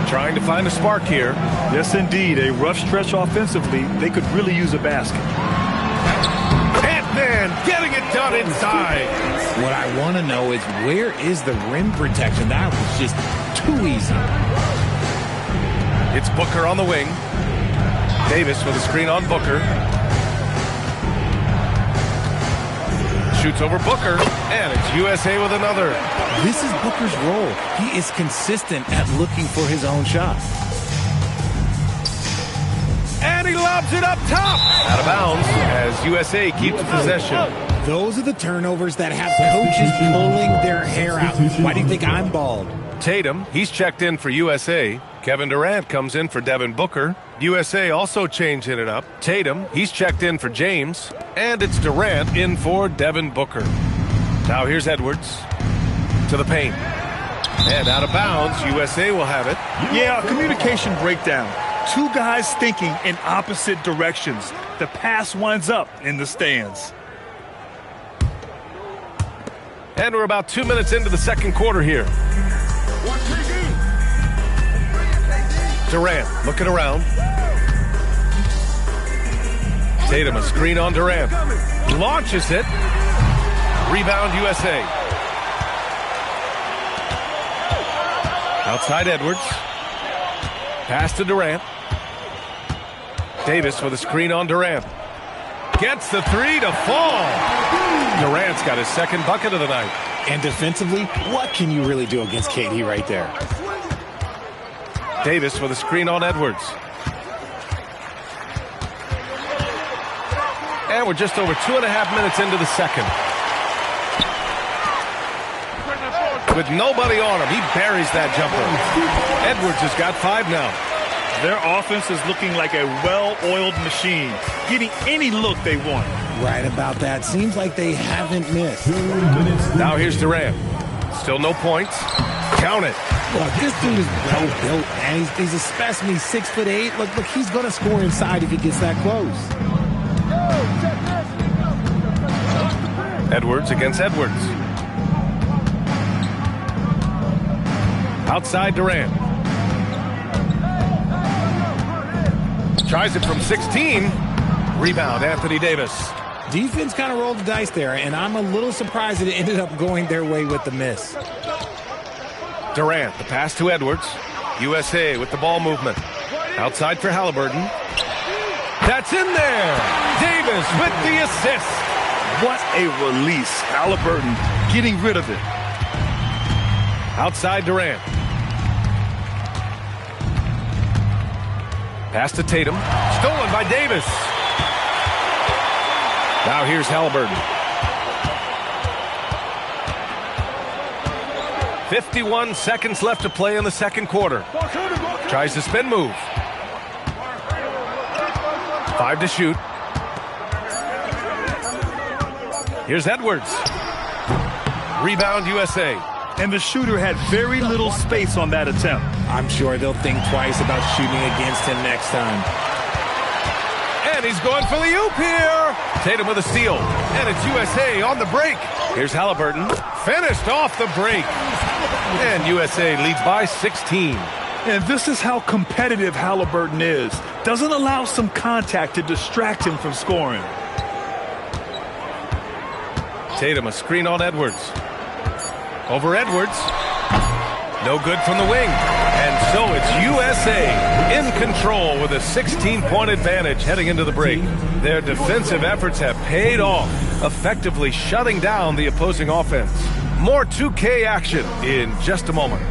Trying to find a spark here. Yes, indeed. A rough stretch offensively. They could really use a basket. Ant-Man getting it done inside. What I want to know is where is the rim protection? That was just too easy. It's Booker on the wing. Davis with a screen on Booker. Shoots over Booker, and it's USA with another. This is Booker's role. He is consistent at looking for his own shot. And he lobs it up top. Out of bounds as USA keeps possession. Those are the turnovers that have coaches pulling their hair out. Why do you think I'm bald? Tatum, he's checked in for USA. Kevin Durant comes in for Devin Booker. USA also changing it up. Tatum, he's checked in for James. And it's Durant in for Devin Booker. Now here's Edwards to the paint. And out of bounds, USA will have it. Yeah, a communication breakdown. Two guys thinking in opposite directions. The pass winds up in the stands. And we're about 2 minutes into the second quarter here. Durant looking around. Tatum, a screen on Durant. Launches it. Rebound USA. Outside Edwards. Pass to Durant. Davis with a screen on Durant. Gets the three to fall. Durant's got his second bucket of the night. And defensively, what can you really do against KD right there? Davis with a screen on Edwards. And we're just over 2.5 minutes into the second. With nobody on him, he buries that jumper. Edwards has got 5 now. Their offense is looking like a well-oiled machine, getting any look they want. Right about that. Seems like they haven't missed. Now here's Durant. Still no points. Count it. Look, this dude is well built, man. He's a specimen. He's 6'8". Look, he's going to score inside if he gets that close. Edwards against Edwards. Outside Durant. Tries it from 16. Rebound, Anthony Davis. Defense kind of rolled the dice there, and I'm a little surprised that it ended up going their way with the miss. Durant, the pass to Edwards. USA with the ball movement. Outside for Halliburton. That's in there. Davis with the assist. What a release. Halliburton getting rid of it. Outside Durant. Pass to Tatum. Stolen by Davis. Now here's Halliburton. 51 seconds left to play in the second quarter. Tries the spin move. 5 to shoot. Here's Edwards. Rebound USA. And the shooter had very little space on that attempt. I'm sure they'll think twice about shooting against him next time. And he's going for the oop here. Tatum with a steal. And it's USA on the break. Here's Halliburton. Finished off the break. And USA leads by 16. And this is how competitive Halliburton is. Doesn't allow some contact to distract him from scoring. Tatum, a screen on Edwards. Over Edwards. No good from the wing. And so it's USA in control with a 16-point advantage heading into the break. Their defensive efforts have paid off, effectively shutting down the opposing offense. More 2K action in just a moment.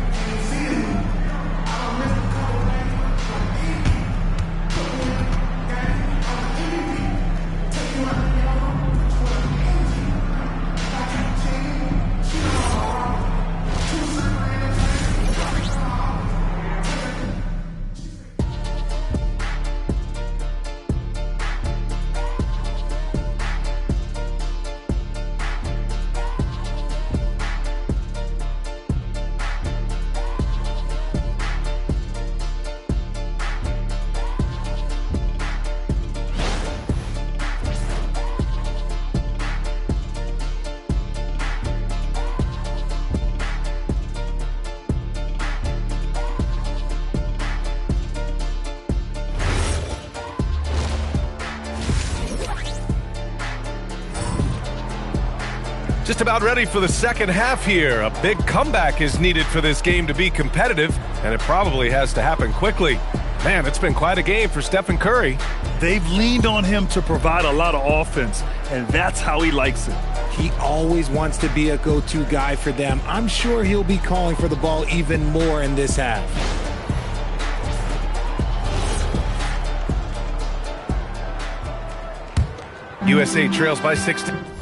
Just about ready for the second half here. A big comeback is needed for this game to be competitive, and it probably has to happen quickly. Man, it's been quite a game for Stephen Curry. They've leaned on him to provide a lot of offense, and that's how he likes it. He always wants to be a go-to guy for them. I'm sure he'll be calling for the ball even more in this half. USA trails by 16.